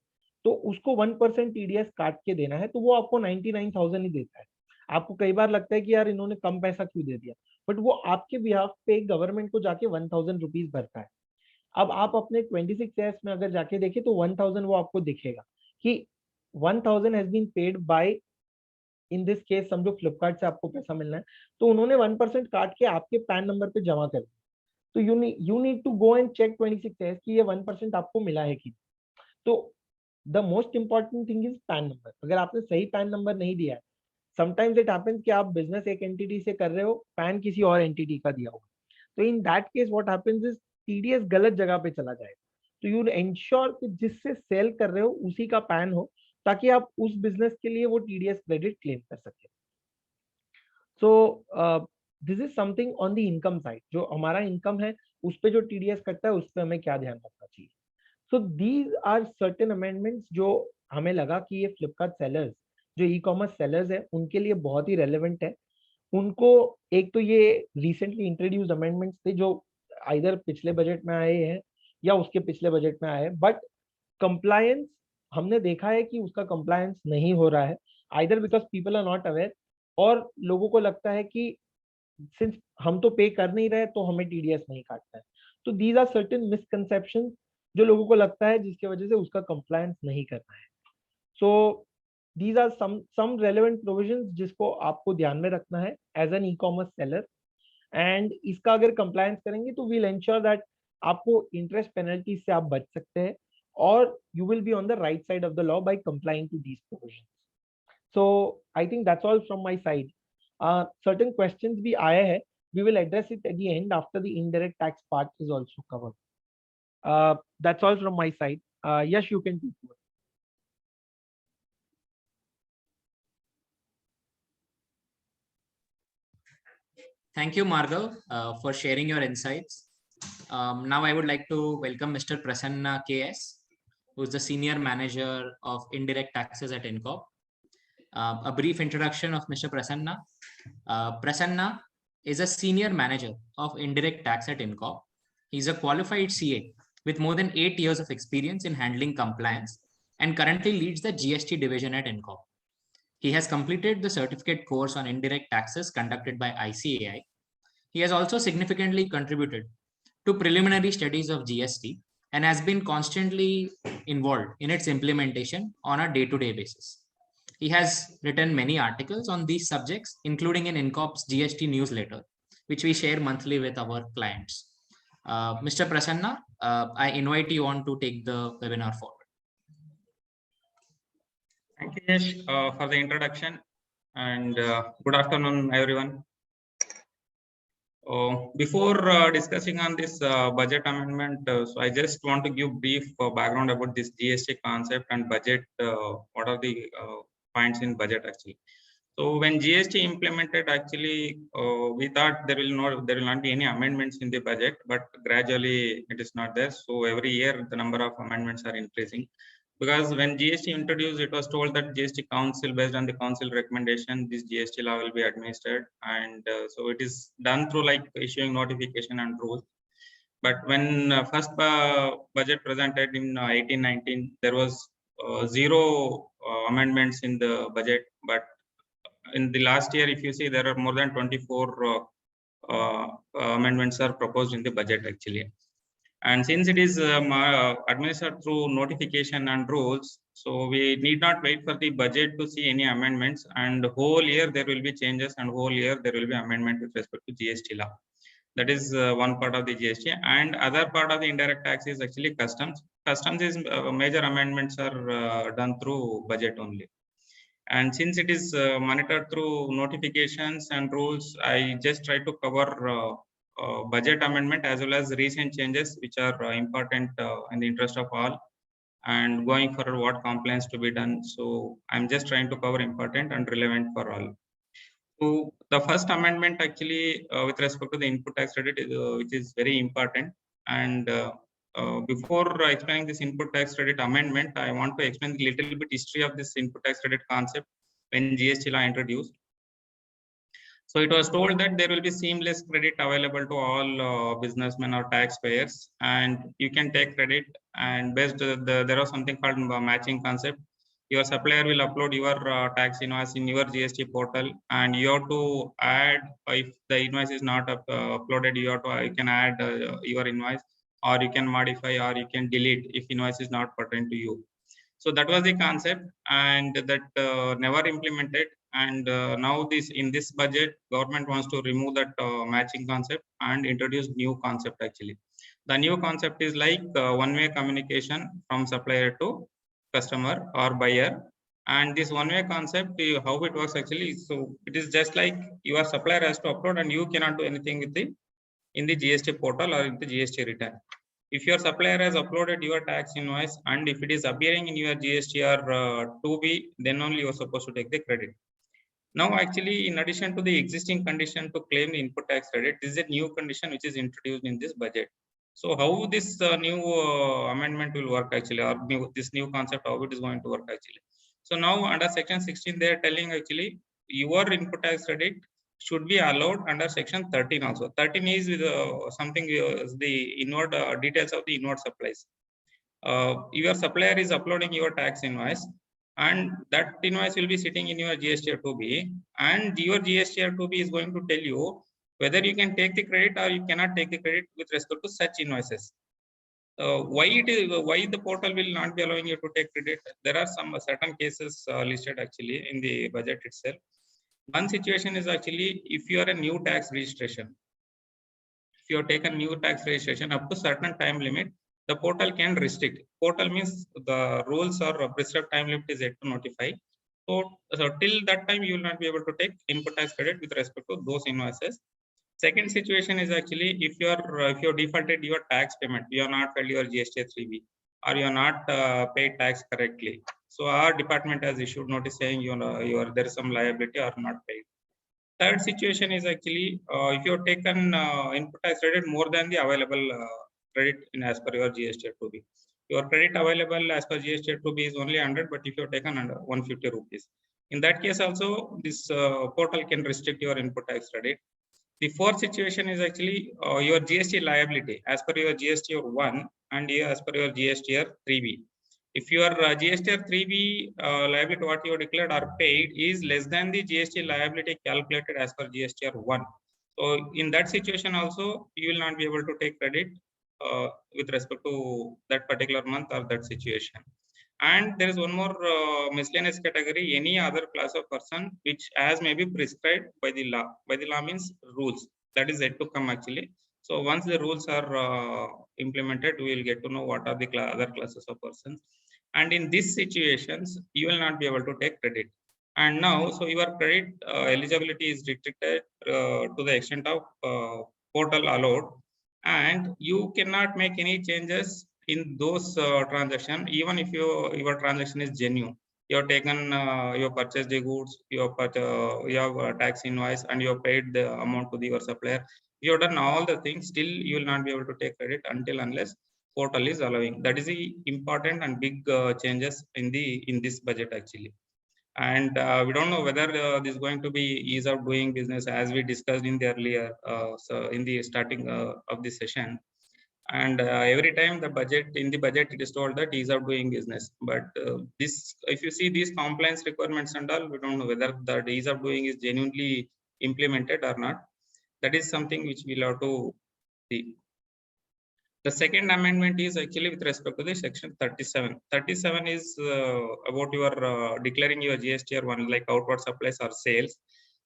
तो उसको 1% टीडीएस काट के देना है, तो वो आपको 99,000 ही देता है। आपको कई बार लगता है कि यार इन्होंने कम पैसा क्यों दे दिया, बट वो आपके बिहाफ पे गवर्नमेंट को जाके 1,000 रुपीज भरता है। अब आप अपने 26 में अगर जाके देखें तो 1,000 वो आपको दिखेगा कि 1,000 has been paid by, in this case समझो फ्लिपकार्ट से आपको पैसा मिलना है, तो उन्होंने 1% काट के आपके पैन नंबर पे जमा कर दिया। तो you need to go and check 26 कि ये 1% आपको मिला है कि। तो the most important thing is PAN number. अगर आपने सही पैन नंबर नहीं दिया है, समटाइम्स इट हैपेंस कि आप बिजनेस एक एंटिटी से कर रहे हो, पैन किसी और एंटिटी का दिया होगा, तो in that case what happens is TDS गलत जगह पे चला जाएगा। तो यू इंश्योर कि जिससे सेल कर रहे हो उसी का पैन हो, ताकि आप उस बिजनेस के लिए वो टीडीएस क्रेडिट क्लेम कर सके। So this is something on the income side, जो हमारा इनकम है उस पर जो टीडीएस कटता है उस पर हमें क्या ध्यान रखना चाहिए। So these are certain amendments जो हमें लगा कि ये फ्लिपकार्ट सेलर्स, जो ई कॉमर्स सेलर्स है, उनके लिए बहुत ही रेलेवेंट है। उनको एक तो ये रिसेंटली इंट्रोड्यूस्ड अमेंडमेंट्स थे जो आइदर पिछले बजट में आए हैं या उसके पिछले बजट में आए हैं, बट कंप्लायंस हमने देखा है कि उसका कंप्लायंस नहीं हो रहा है, either because people are not aware, और लोगों को लगता है कि सिंस हम तो पे कर नहीं रहे तो हमें टीडीएस नहीं काटना है। तो दीज आर सर्टेन मिसकंसेप्शन जो लोगों को लगता है, जिसकी वजह से उसका कंप्लायंस नहीं करना है। So these are some relevant provisions जिसको आपको ध्यान में रखना है as an e-commerce seller, and इसका अगर कंप्लायंस करेंगे तो वील एंश्योर दैट आपको इंटरेस्ट पेनल्टी से आप बच सकते हैं, और you will be on the right side of the law by complying to these provisions. So I think that's all from my side. Certain questions भी आए हैं, we will address it at the end after the indirect tax part is also covered. That's all from my side. Yes, you can take over.
Thank you, Margot, for sharing your insights. Now I would like to welcome Mr. Prasanna KS, who is the Senior Manager of Indirect Taxes at INCOP. A brief introduction of Mr. Prasanna. Prasanna is a Senior Manager of Indirect Tax at INCOP. He's a qualified CA with more than 8 years of experience in handling compliance and currently leads the GST division at INCOP. He has completed the certificate course on indirect taxes conducted by ICAI. He has also significantly contributed to preliminary studies of GST and has been constantly involved in its implementation on a day-to-day basis. He has written many articles on these subjects, including in INCOP's GST newsletter, which we share monthly with our clients. Mr. Prasanna, I invite you on to take the webinar forward.
Thank you, Yash, for the introduction, and good afternoon, everyone. Before discussing on this budget amendment, so I just want to give brief background about this GST concept and budget. What are the points in budget actually? So when GST implemented, actually, we thought there will not be any amendments in the budget, but gradually it is not there. So every year the number of amendments are increasing. Because when GST introduced, it was told that GST Council, based on the Council recommendation, this GST law will be administered, and so it is done through like issuing notification and rules. But when first budget presented in 1819, there was zero amendments in the budget. But in the last year, if you see, there are more than 24 amendments are proposed in the budget actually. And since it is administered through notification and rules, so we need not wait for the budget to see any amendments. And whole year there will be changes, and whole year there will be amendment with respect to GST law. That is one part of the GST. And other part of the indirect tax is actually customs. Customs is major amendments are done through budget only. And since it is monitored through notifications and rules, I just try to cover budget amendment as well as recent changes, which are important in the interest of all, and going forward what compliance to be done. So I'm just trying to cover important and relevant for all. So the first amendment actually with respect to the input tax credit is, which is very important. And before explaining this input tax credit amendment, I want to explain a little bit history of this input tax credit concept when GST law introduced. So it was told that there will be seamless credit available to all businessmen or taxpayers, and you can take credit. And based there was something called matching concept. Your supplier will upload your tax invoice in your GST portal, and you have to add, if the invoice is not uploaded, you can add your invoice, or you can modify, or you can delete if invoice is not pertinent to you. So that was the concept, and that never implemented. And now in this budget, government wants to remove that matching concept and introduce new concept actually. The new concept is like one-way communication from supplier to customer or buyer. And this one-way concept, how it works actually, so it is just like your supplier has to upload, and you cannot do anything with in the GST portal or in the GST return. If your supplier has uploaded your tax invoice, and if it is appearing in your GSTR 2B, then only you are supposed to take the credit. Now, actually, in addition to the existing condition to claim the input tax credit, this is a new condition which is introduced in this budget. So, how this new amendment will work actually, or this new concept, how it is going to work actually. So now under section 16, they are telling actually your input tax credit should be allowed under section 13 also. 13 is with something the inward details of the inward supplies. Your supplier is uploading your tax invoice, and that invoice will be sitting in your GSTR 2B, and your GSTR 2B is going to tell you whether you can take the credit or you cannot take the credit with respect to such invoices. Why the portal will not be allowing you to take credit? There are some certain cases listed actually in the budget itself. One situation is actually if you are a new tax registration. If you have taken new tax registration up to certain time limit, the portal can restrict. Portal means the rules or prescribed time limit is yet to notify. So till that time, you will not be able to take input tax credit with respect to those invoices. Second situation is actually if you defaulted your tax payment, you are not filed your GST 3B, or you are not paid tax correctly. So our department has issued notice saying there is some liability or not paid. Third situation is actually if you have taken input tax credit more than the available credit as per your GST 2B. Your credit available as per GST 2B is only 100, but if you have taken under 150 rupees, in that case also this portal can restrict your input tax credit. The fourth situation is actually your GST liability as per your GSTR 1 and as per your GSTR 3B. If your GSTR 3B liability what you declared or paid is less than the GST liability calculated as per GSTR 1. So in that situation also, you will not be able to take credit with respect to that particular month or that situation. And there is one more miscellaneous category, any other class of person which as may be prescribed by the law. By the law means rules. That is yet to come actually. So once the rules are implemented, we will get to know what are the other classes of persons. And in these situations, you will not be able to take credit. And now, so your credit eligibility is restricted to the extent of portal allowed, and you cannot make any changes in those transactions, even if your transaction is genuine. You have taken, you have purchased the goods, you have tax invoice, and you have paid the amount to your supplier. You have done all the things, still you will not be able to take credit until unless portal is allowing. That is the important and big changes in this budget actually. And we don't know whether this is going to be ease of doing business, as we discussed in the earlier, so in the starting of this session. And every time the budget, in the budget, it is told that ease of doing business. But this, if you see these compliance requirements and all, we don't know whether the ease of doing is genuinely implemented or not. That is something which we'll have to see. The second amendment is actually with respect to the section 37. 37 is about your declaring your GSTR1 like outward supplies or sales.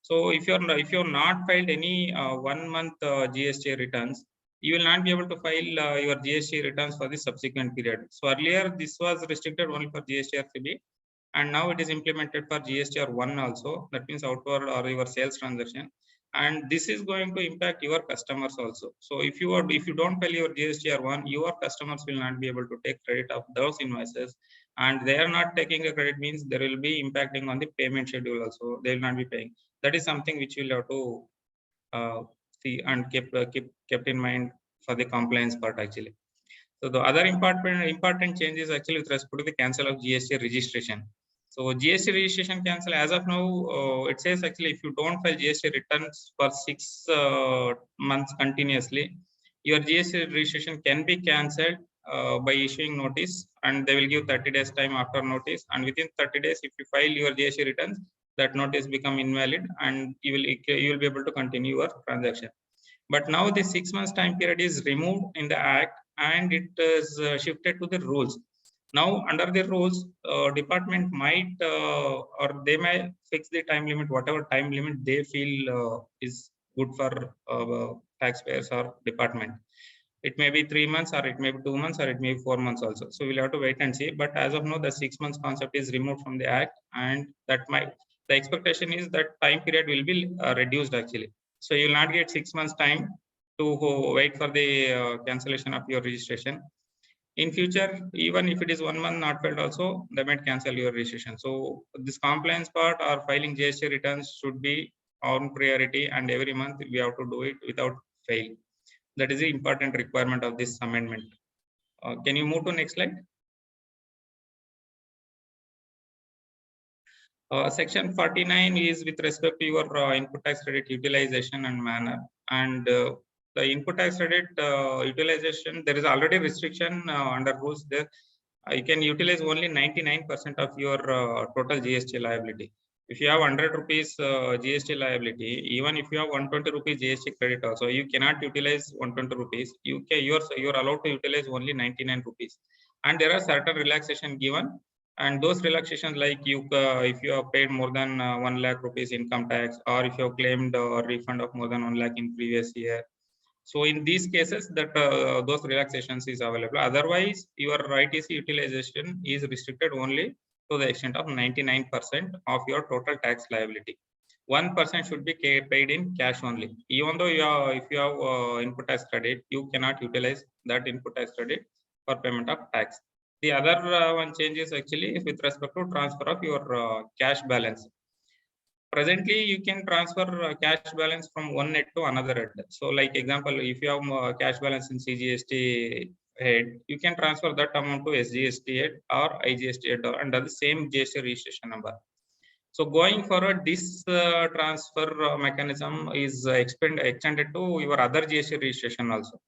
So if you're not filed any 1 month GST returns, you will not be able to file your GST returns for the subsequent period. So earlier this was restricted only for GSTR3B, and now it is implemented for GSTR1 also. That means outward or your sales transaction. And this is going to impact your customers also. So if you don't pay your GSTR1, your customers will not be able to take credit of those invoices, and they are not taking a credit means there will be impacting on the payment schedule also. They will not be paying. That is something which we'll have to see and kept in mind for the compliance part actually. So the other important change is actually with respect to the cancel of Gst registration. So Gst registration cancel, as of now, it says actually if you don't file Gst returns for 6 months continuously, your Gst registration can be cancelled by issuing notice, and they will give 30 days time after notice. And within 30 days, if you file your Gst returns, that notice become invalid, and you will be able to continue your transaction. But now the 6 months time period is removed in the act, and it is shifted to the rules. Now under the rules, department might or they may fix the time limit, whatever time limit they feel is good for taxpayers or department. It may be 3 months, or it may be 2 months, or it may be 4 months also. So we'll have to wait and see. But as of now, the 6 months concept is removed from the act, and that the expectation is that time period will be reduced actually. So you will not get 6 months time to wait for the cancellation of your registration. In future, even if it is 1 month not filed also, they might cancel your registration. So this compliance part or filing GST returns should be on priority, and every month we have to do it without fail. That is the important requirement of this amendment. Can you move to next slide? Section 49 is with respect to your input tax credit utilization and manner. And the input tax credit utilization, there is already restriction under rules there. You can utilize only 99% of your total GST liability. If you have 100 rupees GST liability, even if you have 120 rupees GST credit also, you cannot utilize 120 rupees. You're allowed to utilize only 99 rupees. And there are certain relaxation given. And those relaxations, like if you have paid more than 1 lakh rupees income tax, or if you have claimed a refund of more than 1 lakh in previous year. So in these cases, that those relaxations is available. Otherwise, your ITC utilization is restricted only to the extent of 99% of your total tax liability. 1% should be paid in cash only. Even though if you have input tax credit, you cannot utilize that input tax credit for payment of tax. The other one change is actually with respect to transfer of your cash balance. Presently, you can transfer cash balance from one head to another head. So like example, if you have cash balance in CGST head, you can transfer that amount to SGST head or IGST head under the same GST registration number. So going forward, this transfer mechanism is extended to your other GST registration also.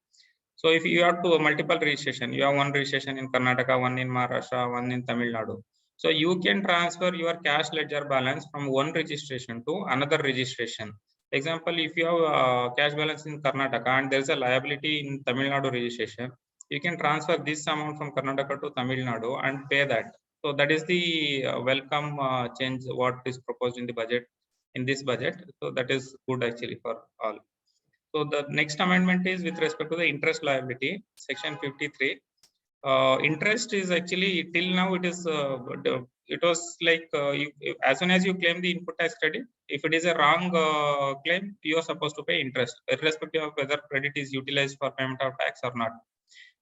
So if you have multiple registration, you have one registration in Karnataka, one in Maharashtra, one in Tamil Nadu. So you can transfer your cash ledger balance from one registration to another registration. Example, if you have cash balance in Karnataka and there is a liability in Tamil Nadu registration, you can transfer this amount from Karnataka to Tamil Nadu and pay that. So that is the welcome change what is proposed in the budget, in this budget. So that is good actually for all. So the next amendment is with respect to the interest liability, section 53. interest is actually till now it was like as soon as you claim the input tax credit, if it is a wrong claim, you are supposed to pay interest, irrespective of whether credit is utilized for payment of tax or not.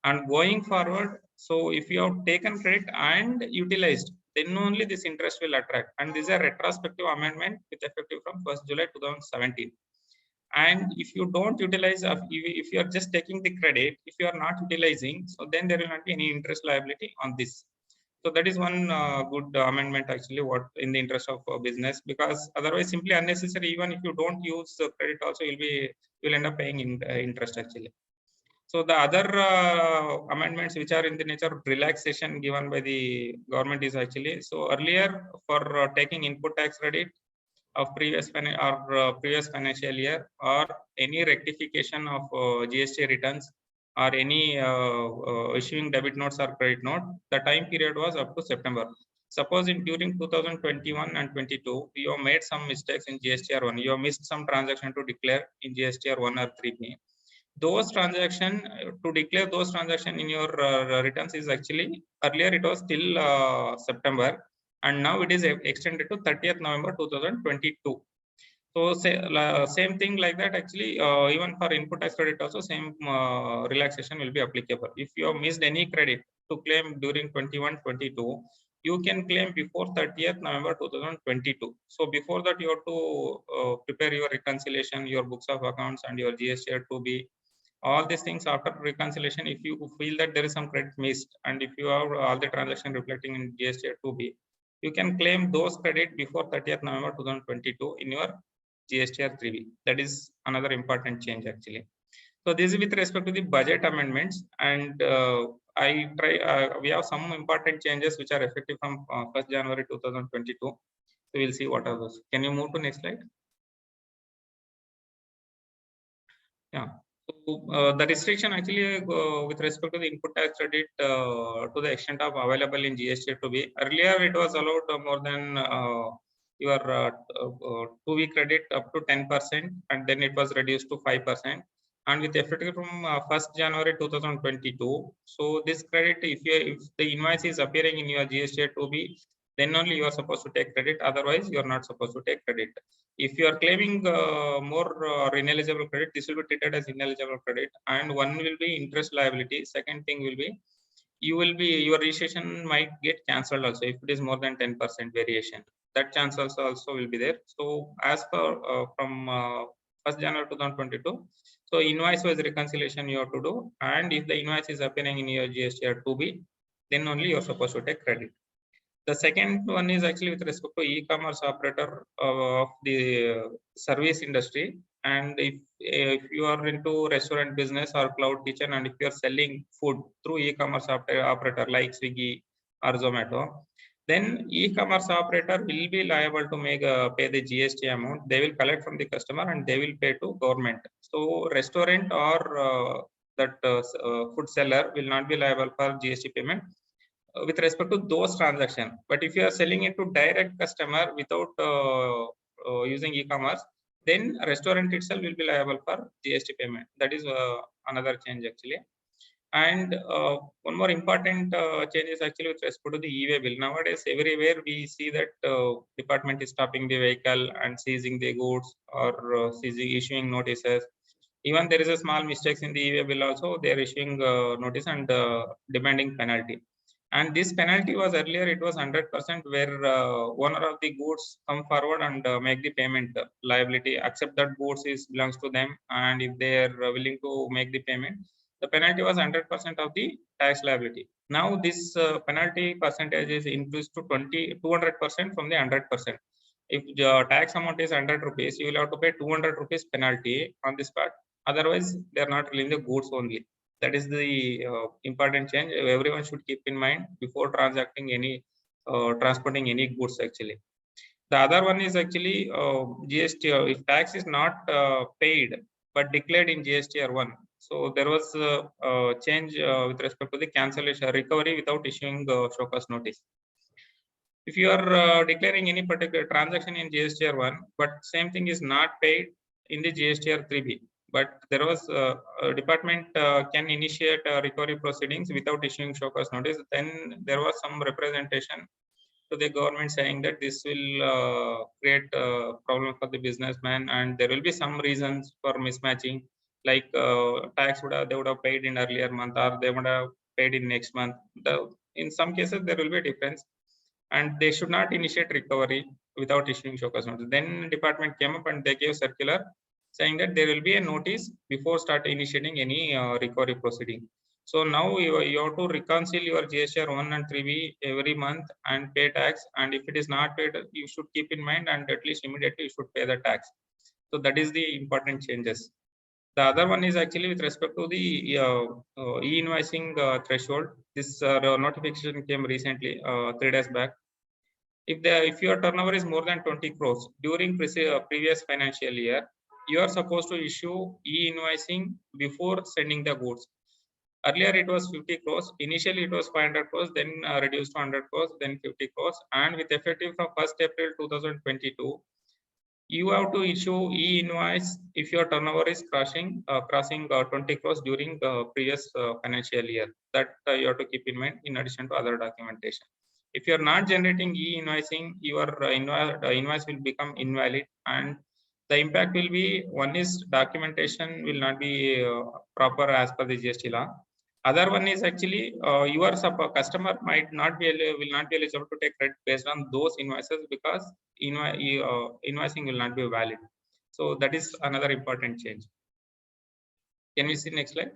And going forward, so if you have taken credit and utilized, then only this interest will attract. And this is a retrospective amendment with effective from 1st July 2017. And if you don't utilize, if you are just taking the credit, if you are not utilizing, so then there will not be any interest liability on this. So that is one good amendment actually, what in the interest of business, because otherwise simply unnecessary. Even if you don't use credit, also you'll end up paying interest actually. So the other amendments which are in the nature of relaxation given by the government is actually, so earlier for taking input tax credit of previous financial year, or any rectification of GST returns, or any issuing debit notes or credit note, the time period was up to September. Suppose during 2021 and 22, you have made some mistakes in GSTR 1, you have missed some transaction to declare in GSTR 1 or 3P. Those transaction, to declare those transaction in your returns is actually, earlier it was till September, and now it is extended to 30th November 2022. So same thing like that actually, even for input tax credit also same relaxation will be applicable. If you have missed any credit to claim during 21-22, you can claim before 30th November 2022. So before that you have to prepare your reconciliation, your books of accounts and your GST 2B. All these things after reconciliation, if you feel that there is some credit missed, and if you have all the transaction reflecting in GST 2B, you can claim those credit before 30th November 2022 in your GSTR 3B. That is another important change actually. So this is with respect to the budget amendments, and we have some important changes which are effective from 1st January 2022. So we'll see what are those. Can you move to next slide? Yeah. So the restriction actually with respect to the input tax credit to the extent of available in GST 2B. Earlier it was allowed more than your 2B credit up to 10%, and then it was reduced to 5%. And with effect from 1st January 2022, so this credit, if the invoice is appearing in your GST 2B, then only you are supposed to take credit. Otherwise, you are not supposed to take credit. If you are claiming more ineligible credit, this will be treated as ineligible credit, and one will be interest liability. Second thing will be your registration might get cancelled also if it is more than 10% variation. That chance also will be there. So as per from 1st January 2022, so invoice wise reconciliation you have to do, and if the invoice is appearing in your GSTR 2B, then only you are supposed to take credit. The second one is actually with respect to e-commerce operator of the service industry. And if you are into restaurant business or cloud kitchen, and if you are selling food through e-commerce operator like Swiggy or Zomato, then e-commerce operator will be liable to pay the GST amount. They will collect from the customer and they will pay to government. So restaurant or that food seller will not be liable for GST payment with respect to those transactions. But if you are selling it to direct customer without using e-commerce, then restaurant itself will be liable for GST payment. That is another change actually. And one more important change is actually with respect to the e-way bill. Nowadays, everywhere we see that department is stopping the vehicle and seizing the goods, or issuing notices. Even there is a small mistakes in the e-way bill also, they are issuing notice and demanding penalty. And this penalty was earlier, it was 100%, where owner of the goods come forward and make the payment liability, accept that goods belongs to them, and if they are willing to make the payment, the penalty was 100% of the tax liability. Now this penalty percentage is increased to 200% from the 100%. If the tax amount is 100 rupees, you will have to pay 200 rupees penalty on this part. Otherwise, they are not releasing the goods only. That is the important change everyone should keep in mind before transacting any transporting any goods actually. The other one is actually GST. If tax is not paid but declared in GSTR 1, so there was a change with respect to the cancellation recovery without issuing show cause notice. If you are declaring any particular transaction in GSTR 1, but same thing is not paid in the GSTR 3B, but there was a department can initiate recovery proceedings without issuing show cause notice. Then there was some representation to the government saying that this will create a problem for the businessman, and there will be some reasons for mismatching, like tax they would have paid in earlier month, or they would have paid in next month. In some cases there will be a difference, and they should not initiate recovery without issuing show cause notice. Then department came up and they gave circular saying that there will be a notice before start initiating any recovery proceeding. So now you have to reconcile your GSR 1 and 3B every month and pay tax. And if it is not paid, you should keep in mind, and at least immediately you should pay the tax. So that is the important changes. The other one is actually with respect to the e-invoicing threshold. This notification came recently, 3 days back. If your turnover is more than 20 crores during previous financial year, you are supposed to issue e-invoicing before sending the goods. Earlier it was 50 crores. Initially it was 500 crores, then reduced to 100 crores, then 50 crores. And with effective from 1st April 2022, you have to issue e-invoice if your turnover is crossing 20 crores during the previous financial year. That you have to keep in mind in addition to other documentation. If you are not generating e-invoicing, your invoice will become invalid, and the impact will be, one is documentation will not be proper as per the GST law. Other one is actually your customer might not be will not be eligible to take credit based on those invoices, because invoicing will not be valid. So that is another important change. Can we see next slide?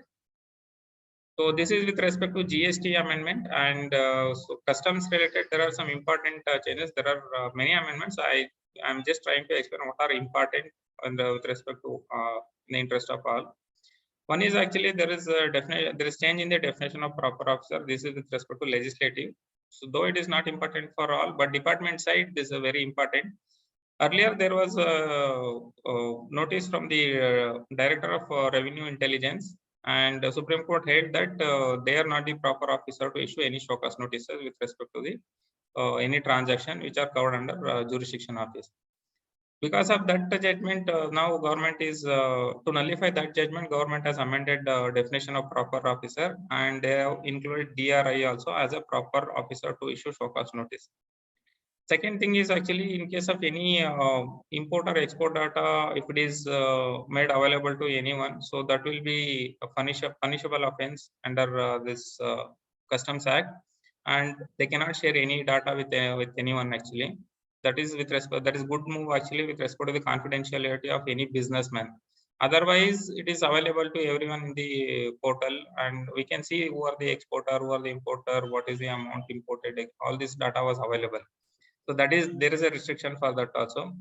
So this is with respect to GST amendment, and so customs related, there are some important changes. There are many amendments. I am just trying to explain what are important and with respect to in the interest of all. One is actually there is a definition, there is change in the definition of proper officer. This is with respect to legislative. So though it is not important for all, but department side this is very important. Earlier there was a notice from the Director of Revenue Intelligence, and the Supreme Court held that they are not the proper officer to issue any show cause notices with respect to the any transaction which are covered under jurisdiction office. Because of that judgment, now government is to nullify that judgment, government has amended definition of proper officer, and they have included DRI also as a proper officer to issue show cause notice. Second thing is actually in case of any import or export data, if it is made available to anyone, so that will be a punishable offense under this Customs Act, and they cannot share any data with anyone actually. That is with respect, that is good move actually with respect to the confidentiality of any businessman. Otherwise, it is available to everyone in the portal, and we can see who are the exporter, who are the importer, what is the amount imported. All this data was available. So that is, there is a restriction for that also.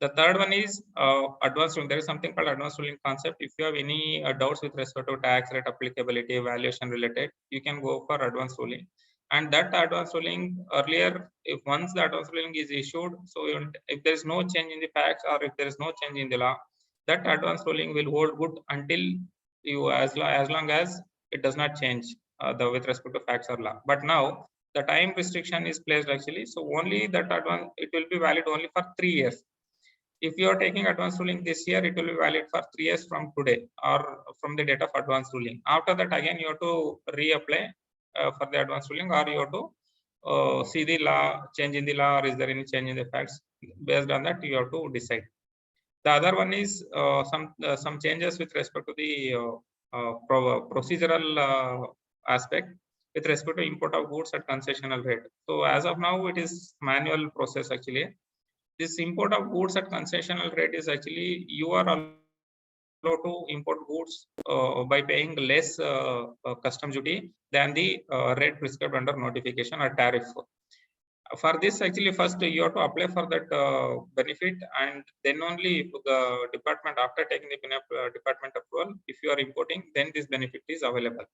The third one is advanced ruling. There is something called advanced ruling concept. If you have any doubts with respect to tax rate applicability, valuation related, you can go for advanced ruling. And that advanced ruling earlier, if once the advanced ruling is issued, so if there is no change in the facts or if there is no change in the law, that advanced ruling will hold good until you, as long as it does not change with respect to facts or law. But now the time restriction is placed actually, so only that advance, it will be valid only for 3 years. If you are taking advance ruling this year, it will be valid for 3 years from today or from the date of advance ruling. After that, again you have to reapply for the advance ruling, or you have to see the law, change in the law, or is there any change in the facts. Based on that, you have to decide. The other one is some changes with respect to the procedural aspect with respect to import of goods at concessional rate. So as of now, it is manual process actually. This import of goods at concessional rate is actually, you are allowed to import goods by paying less custom duty than the rate prescribed under notification or tariff. For this, actually, first you have to apply for that benefit, and then only the department, after taking the department approval, if you are importing, then this benefit is available.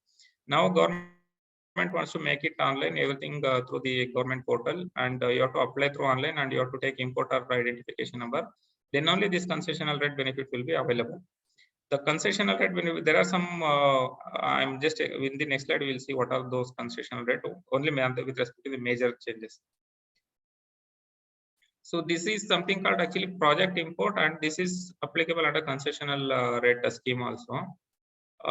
Now government wants to make it online, everything through the government portal, and you have to apply through online, and you have to take importer identification number. Then only this concessional rate benefit will be available. The concessional rate benefit, there are some, I'm just in the next slide, we will see what are those concessional rate, only with respect to the major changes. So this is something called actually project import, and this is applicable under concessional rate scheme also.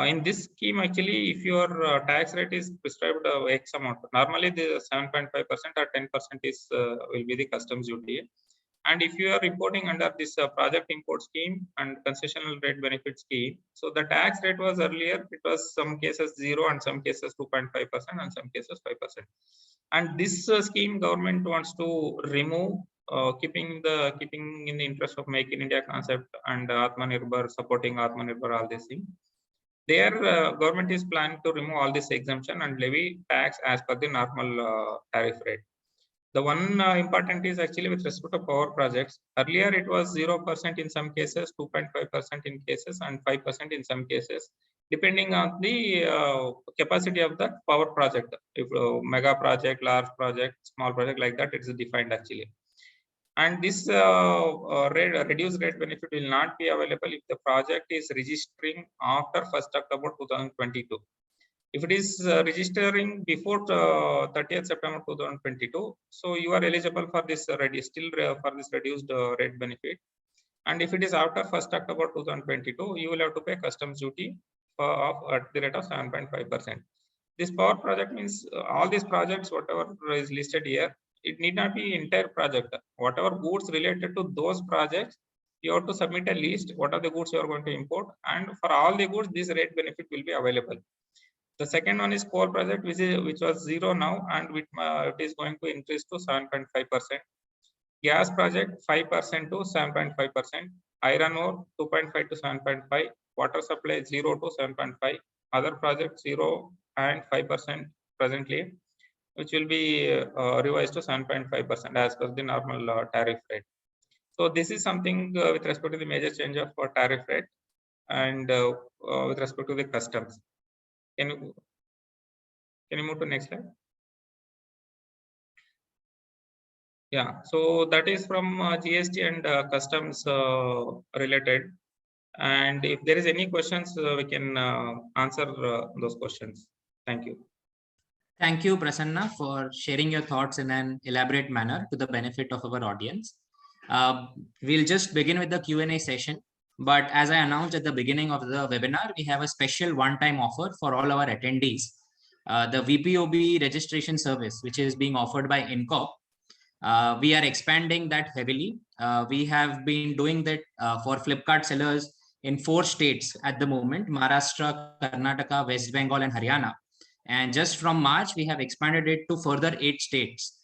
In this scheme, actually, if your tax rate is prescribed X amount, normally the 7.5% or 10% is will be the customs duty. And if you are reporting under this project import scheme and concessional rate benefit scheme, so the tax rate was earlier, it was some cases 0 and some cases 2.5% and some cases 5%. And this scheme government wants to remove, keeping in the interest of Make in India concept and Atmanirbhar, supporting Atmanirbhar, all these things. Their government is planning to remove all this exemption and levy tax as per the normal tariff rate. The one important is actually with respect to power projects. Earlier it was 0% in some cases, 2.5% in cases, and 5% in some cases, depending on the capacity of the power project. If mega project, large project, small project, like that, it is defined actually. And this reduced rate benefit will not be available if the project is registering after 1st October 2022. If it is registering before 30th September 2022, so you are eligible for this for this reduced rate benefit. And if it is after 1st October 2022, you will have to pay customs duty at the rate of 7.5%. This power project means all these projects, whatever is listed here, it need not be entire project. Whatever goods related to those projects, you have to submit a list. What are the goods you are going to import? And for all the goods, this rate benefit will be available. The second one is coal project, which was 0 now, and it is going to increase to 7.5%. Gas project 5% to 7.5%. Iron ore 2.5 to 7.5. Water supply 0 to 7.5. Other projects 0 and 5% presently, which will be revised to 7.5% as per the normal tariff rate. So this is something with respect to the major change of tariff rate and with respect to the customs. Can you move to next slide? Yeah, so that is from GST and customs related. And if there is any questions, we can answer those questions. Thank you.
Thank you, Prasanna, for sharing your thoughts in an elaborate manner to the benefit of our audience. We'll just begin with the Q&A session. But as I announced at the beginning of the webinar, we have a special one-time offer for all our attendees. The VPOB registration service, which is being offered by INCOP. We are expanding that heavily. We have been doing that for Flipkart sellers in 4 states at the moment: Maharashtra, Karnataka, West Bengal, and Haryana. And just from March, we have expanded it to further 8 states: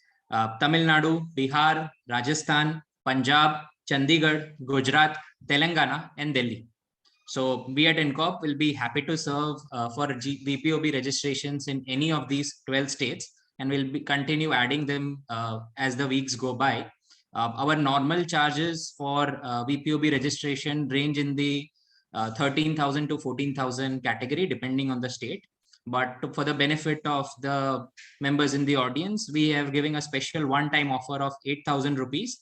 Tamil Nadu, Bihar, Rajasthan, Punjab, Chandigarh, Gujarat, Telangana, and Delhi. So we at INCOP will be happy to serve for VPOB registrations in any of these 12 states, and we'll continue adding them as the weeks go by. Our normal charges for VPOB registration range in the 13,000 to 14,000 category, depending on the state. But for the benefit of the members in the audience, we have given a special one-time offer of 8,000 rupees.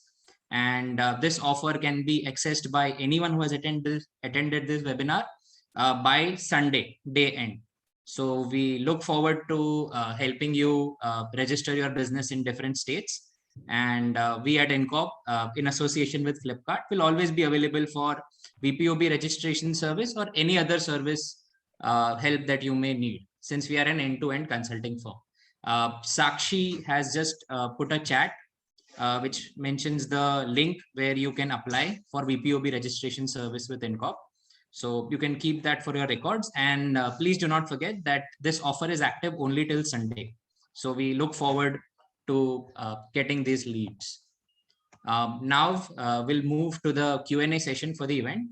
And this offer can be accessed by anyone who has attended this webinar by Sunday day end. So we look forward to helping you register your business in different states. And we at INCOP, in association with Flipkart, will always be available for VPOB registration service or any other service help that you may need, since we are an end-to-end consulting firm. Sakshi has just put a chat which mentions the link where you can apply for VPOB registration service with INCOP. So you can keep that for your records. And please do not forget that this offer is active only till Sunday. So we look forward to getting these leads. Now we'll move to the Q&A session for the event.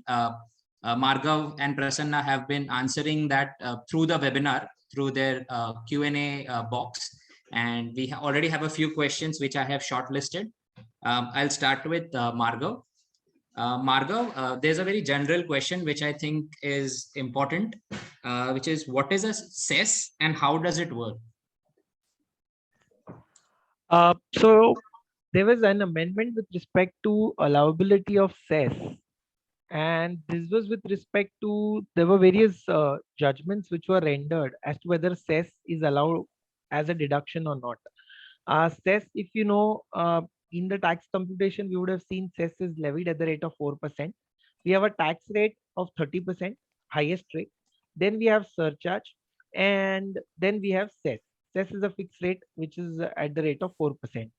Margot and Prasanna have been answering that through the webinar, through their Q&A box. And we already have a few questions which I have shortlisted. I'll start with Margot. Margot, there's a very general question which I think is important, which is, what is a cess and how does it work?
So there was an amendment with respect to allowability of cess, and this was with respect to, there were various judgments which were rendered as to whether cess is allowed as a deduction or not. Cess, if you know, in the tax computation, we would have seen cess is levied at the rate of 4%. We have a tax rate of 30%, highest rate. Then we have surcharge, and then we have cess. Cess is a fixed rate, which is at the rate of 4%.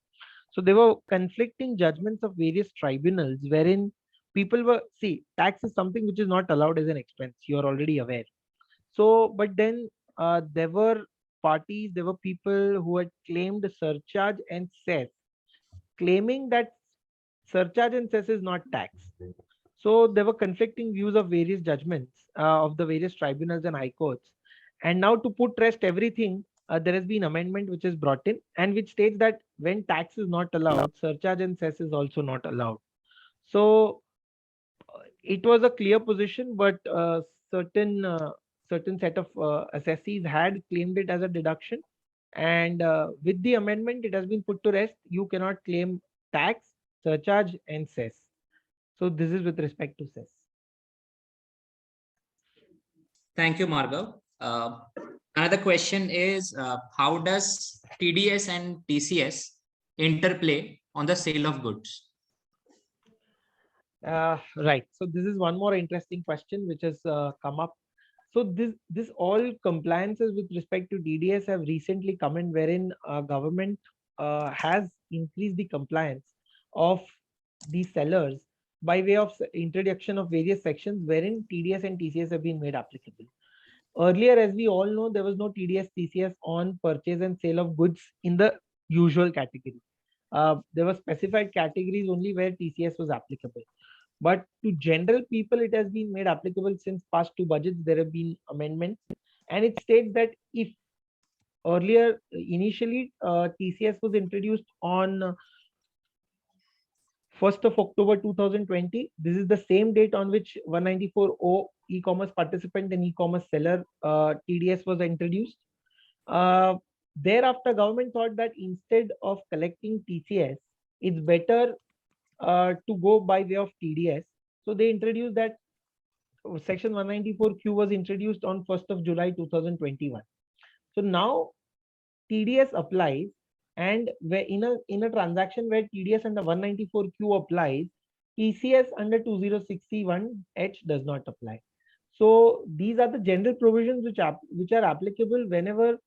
So there were conflicting judgments of various tribunals wherein people were, see, tax is something which is not allowed as an expense. You are already aware. So, but then there were parties, there were people who had claimed surcharge and cess, claiming that surcharge and cess is not tax. So there were conflicting views of various judgments of the various tribunals and high courts. And now to put rest everything, there has been amendment which is brought in and which states that when tax is not allowed, surcharge and cess is also not allowed. So it was a clear position, but certain set of assessees had claimed it as a deduction. And with the amendment, it has been put to rest. You cannot claim tax, surcharge, and cess. So this is with respect to cess.
Thank you, Margot. Another question is, how does TDS and TCS interplay on the sale of goods?
Right. So this is one more interesting question which has come up. So this all compliances with respect to TDS have recently come in, wherein government has increased the compliance of the sellers by way of introduction of various sections wherein TDS and TCS have been made applicable. Earlier, as we all know, there was no TDS TCS on purchase and sale of goods in the usual category. There were specified categories only where TCS was applicable. But to general people, it has been made applicable since past two budgets. There have been amendments, and it states that if earlier, initially, TCS was introduced on 1st of October 2020. This is the same date on which 194O e-commerce participant and e-commerce seller TDS was introduced. Thereafter, government thought that instead of collecting TCS, it's better to go by way of TDS. So they introduced that section 194Q was introduced on 1st of July 2021. So now TDS applies, and where in a transaction where TDS under 194Q applies, TCS under 206C1H does not apply. So these are the general provisions which are applicable whenever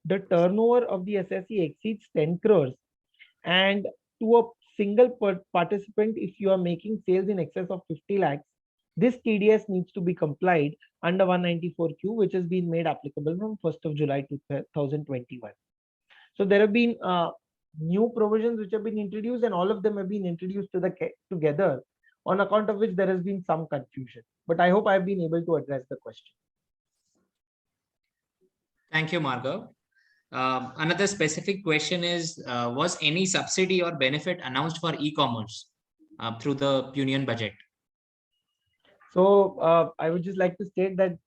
the turnover of the SSE exceeds 10 crores, and to a single participant, if you are making sales in excess of 50 lakhs, this TDS needs to be complied under 194Q, which has been made applicable from 1st of July 2021. So there have been new provisions which have been introduced, and all of them have been introduced together, on account of which there has been some confusion. But I hope I have been able to address the question.
Thank you, Margot. Another specific question is, was any subsidy or benefit announced for e-commerce through the union budget?
So I would just like to state that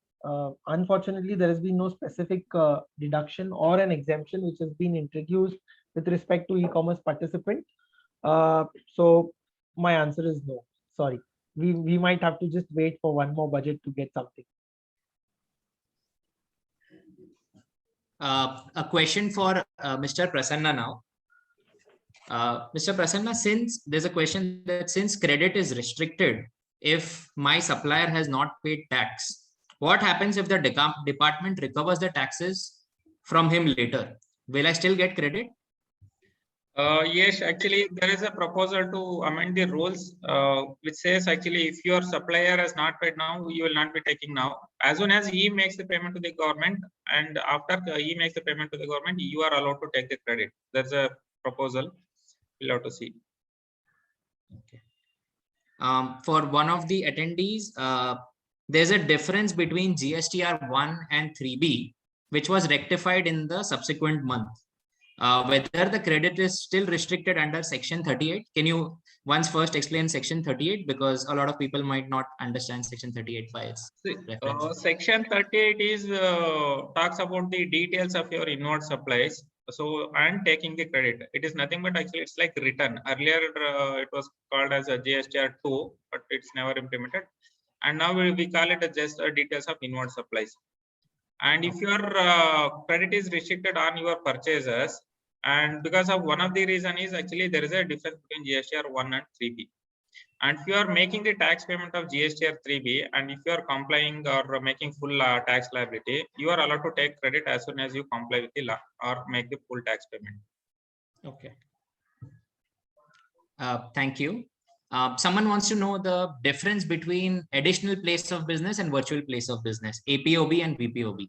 unfortunately, there has been no specific deduction or an exemption which has been introduced with respect to e-commerce participant. So my answer is no. Sorry. We might have to just wait for one more budget to get something.
A question for Mr. Prasanna now. Mr. Prasanna, since there's a question that since credit is restricted, if my supplier has not paid tax, what happens if the department recovers the taxes from him later? Will I still get credit?
Yes, actually, there is a proposal to amend the rules, which says actually if your supplier has not paid now, you will not be taking now. As soon as he makes the payment to the government, and after he makes the payment to the government, you are allowed to take the credit. That's a proposal. We'll have to see.
Okay. For one of the attendees, there's a difference between GSTR 1 and 3B, which was rectified in the subsequent month. Whether the credit is still restricted under section 38. Can you once first explain section 38, because a lot of people might not understand section 38 by its reference.
Section 38 is talks about the details of your inward supplies. So and taking the credit, it is nothing but actually it's like return. Earlier it was called as a GSTR 2, but it's never implemented, and now we call it just details of inward supplies. And if your credit is restricted on your purchases, And because of one of the reason is actually there is a difference between GSTR 1 and 3B. And if you are making the tax payment of GSTR 3B, and if you are complying or making full tax liability, you are allowed to take credit as soon as you comply with the law or make the full tax payment.
Okay. Thank you. Someone wants to know the difference between additional place of business and virtual place of business, APOB and VPOB.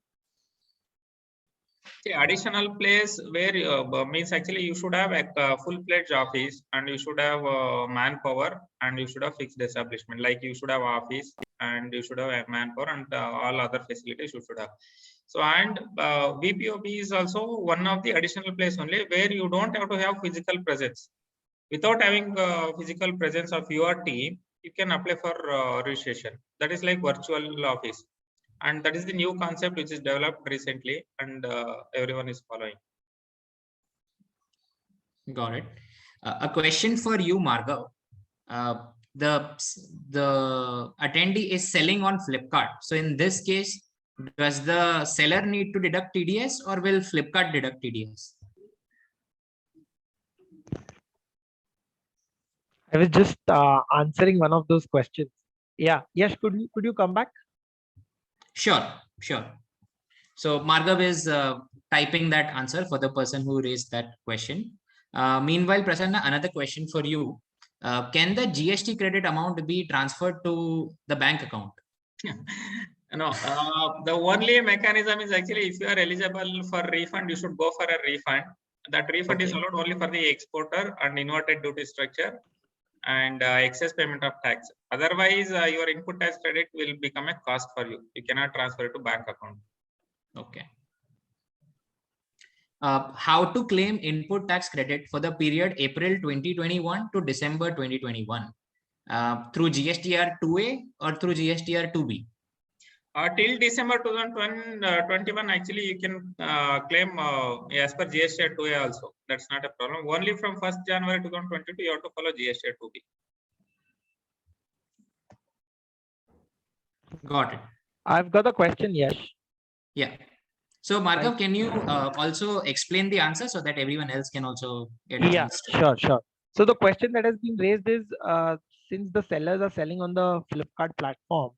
See, additional place where means actually you should have a full-fledged office, and you should have manpower, and you should have fixed establishment. Like you should have office, and you should have a manpower, and all other facilities you should have. So, and VPOB is also one of the additional place only where you don't have to have physical presence. Without having physical presence of your team, you can apply for registration. That is like virtual office. And that is the new concept which is developed recently, and everyone is following.
Got it. A question for you, Margot. The attendee is selling on Flipkart. So in this case, does the seller need to deduct TDS, or will Flipkart deduct TDS?
I was just answering one of those questions. Yeah. Yes. Could you come back?
Sure. So Margav is typing that answer for the person who raised that question. Meanwhile, Prasanna, another question for you. Can the GST credit amount be transferred to the bank account?
No, the only mechanism is actually if you are eligible for refund, you should go for a refund. That refund is allowed only for the exporter and inverted duty structure and excess payment of tax. Otherwise, your input tax credit will become a cost for you. You cannot transfer it to bank account.
Okay. How to claim input tax credit for the period April 2021 to December 2021 through GSTR 2A or through GSTR 2B?
Till December 2021, actually, you can claim as per GSTR 2A also. That's not a problem. Only from 1st January 2022, you have to follow GSTR 2B.
Got it.
I've got a question, Yash.
Yeah. So, Margav, can you also explain the answer so that everyone else can also get a chance?
Sure. So the question that has been raised is, since the sellers are selling on the Flipkart platform,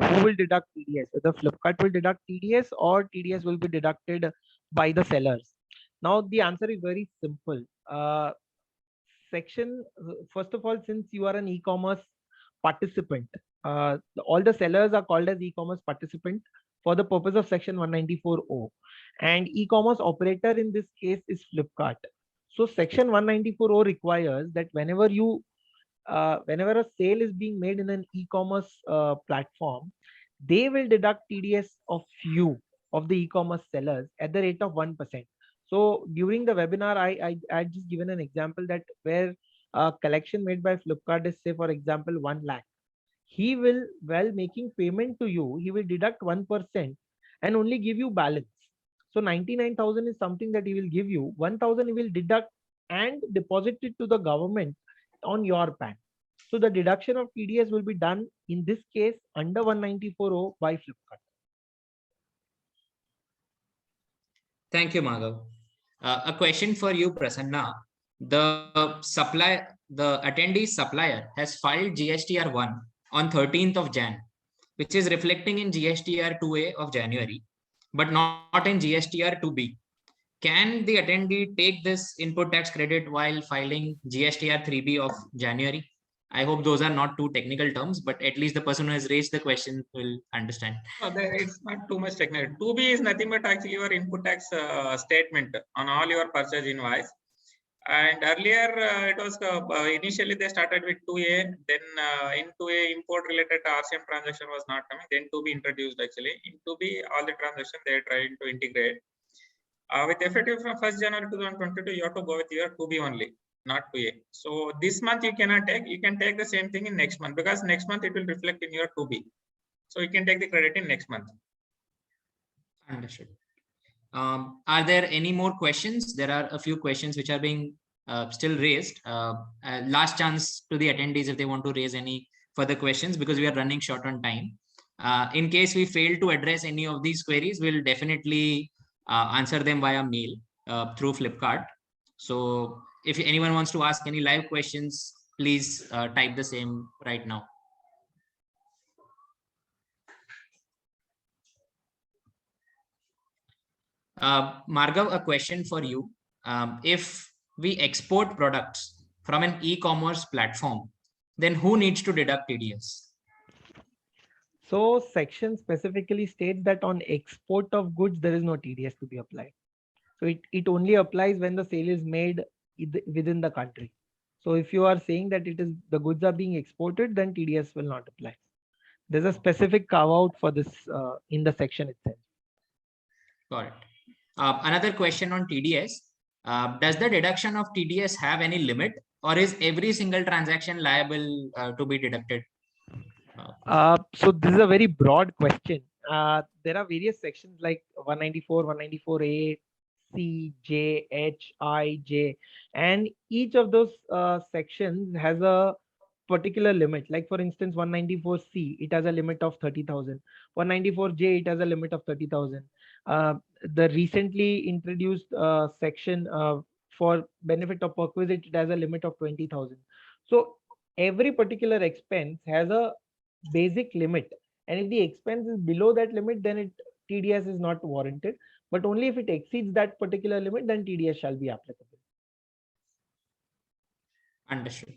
who will deduct TDS? Whether Flipkart will deduct TDS or TDS will be deducted by the sellers. Now, the answer is very simple. First of all, since you are an e-commerce participant, all the sellers are called as e-commerce participant for the purpose of section 194O, and e-commerce operator in this case is Flipkart. So section 194O requires that whenever a sale is being made in an e-commerce platform, they will deduct TDS of the e-commerce sellers at the rate of 1%. So during the webinar, I just given an example that where a collection made by Flipkart is, say, for example, 1 lakh. He will, while making payment to you, he will deduct 1% and only give you balance. So 99,000 is something that he will give you. 1,000 he will deduct and deposit it to the government on your PAN. So the deduction of TDS will be done in this case under 194O by Flipkart.
Thank you, Margav. A question for you, Prasanna. The attendee's supplier has filed GSTR 1 on 13th of Jan, which is reflecting in GSTR 2A of January, but not in GSTR 2B. Can the attendee take this input tax credit while filing GSTR 3B of January? I hope those are not too technical terms, but at least the person who has raised the question will understand.
No, it's not too much technical. 2B is nothing but actually your input tax statement on all your purchase invoice. And earlier it was initially they started with 2A, then in 2A import related RCM transaction was not coming, then 2B introduced actually. In 2B all the transactions they are trying to integrate. With effective from 1st January 2022, you have to go with your 2B only, not 2A. So this month you cannot take, you can take the same thing in next month, because next month it will reflect in your 2B. So you can take the credit in next month.
Understood. Are there any more questions? There are a few questions which are being still raised. Last chance to the attendees if they want to raise any further questions, because we are running short on time. In case we fail to address any of these queries, we'll definitely answer them via mail through Flipkart. So if anyone wants to ask any live questions, please type the same right now. Margav, a question for you. If we export products from an e-commerce platform, then who needs to deduct TDS?
So section specifically states that on export of goods, there is no TDS to be applied. So it only applies when the sale is made within the country. So if you are saying that the goods are being exported, then TDS will not apply. There's a specific carve out for this in the section itself.
Got it. Another question on TDS. Does the deduction of TDS have any limit, or is every single transaction liable to be deducted?
So this is a very broad question. There are various sections like 194, 194A, C, J, H, I, J, and each of those sections has a particular limit. Like for instance, 194C, it has a limit of 30,000. 194J, it has a limit of 30,000. The recently introduced section for benefit of perquisite, it has a limit of 20,000. So every particular expense has a basic limit, and if the expense is below that limit, then TDS is not warranted. But only if it exceeds that particular limit, then TDS shall be applicable.
Understood.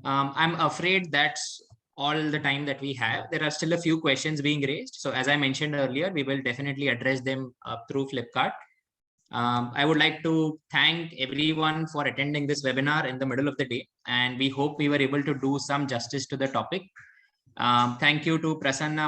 I'm afraid that's all the time that we have. There are still a few questions being raised. So as I mentioned earlier, we will definitely address them through Flipkart. I would like to thank everyone for attending this webinar in the middle of the day, and we hope we were able to do some justice to the topic. Thank you to Prasanna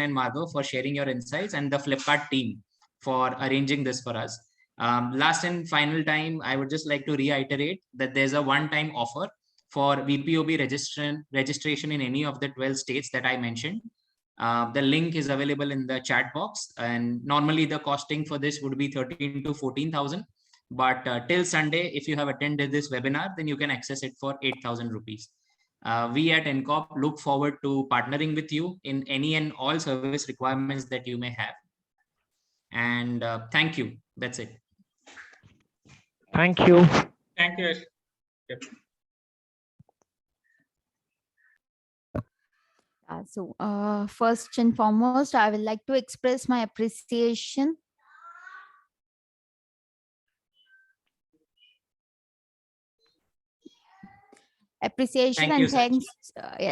and Margot for sharing your insights, and the Flipkart team for arranging this for us. Last and final time, I would just like to reiterate that there's a one-time offer for VPOB registration in any of the 12 states that I mentioned. The link is available in the chat box, and normally the costing for this would be 13 to 14,000. But till Sunday, if you have attended this webinar, then you can access it for 8,000 rupees. We at NCOP look forward to partnering with you in any and all service requirements that you may have. And thank you. That's it.
Thank you.
Thank you. Yep.
First and foremost, I would like to express my appreciation and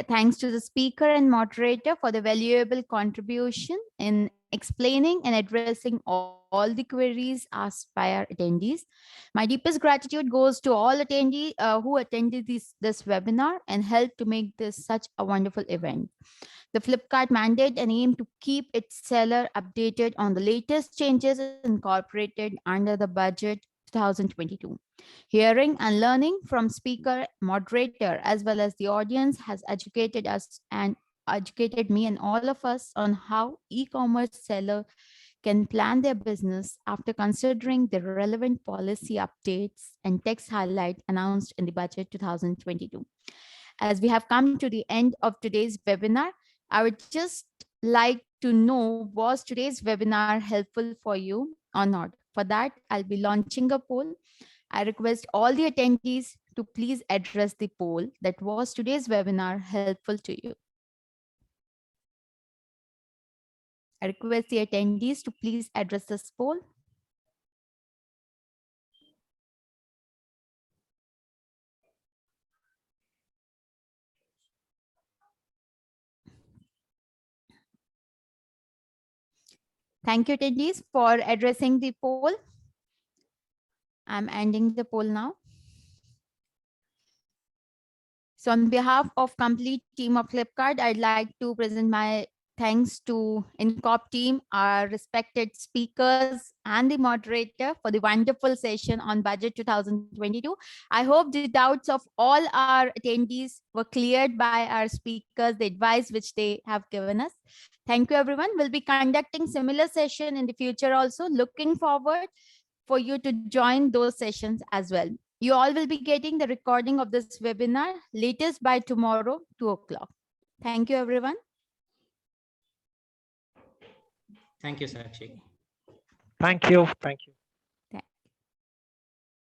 thanks to the speaker and moderator for the valuable contribution in explaining and addressing all the queries asked by our attendees. My deepest gratitude goes to all attendees who attended this webinar and helped to make this such a wonderful event. The Flipkart mandate and aim to keep its seller updated on the latest changes incorporated under the budget 2022. Hearing and learning from speaker, moderator, as well as the audience has educated us and educated me and all of us on how e-commerce seller can plan their business after considering the relevant policy updates and text highlight announced in the budget 2022. As we have come to the end of today's webinar, I would just like to know, was today's webinar helpful for you or not? For that, I'll be launching a poll. I request all the attendees to please address the poll that was today's webinar helpful to you. I request the attendees to please address this poll. Thank you, attendees, for addressing the poll. I'm ending the poll now. So on behalf of complete team of Flipkart, I'd like to present my thanks to NCOP team, our respected speakers, and the moderator for the wonderful session on budget 2022. I hope the doubts of all our attendees were cleared by our speakers, the advice which they have given us. Thank you, everyone. We'll be conducting similar session in the future also. Looking forward for you to join those sessions as well. You all will be getting the recording of this webinar latest by tomorrow, 2 o'clock. Thank you, everyone.
Thank you, Sakshi.
Thank you. Thank you.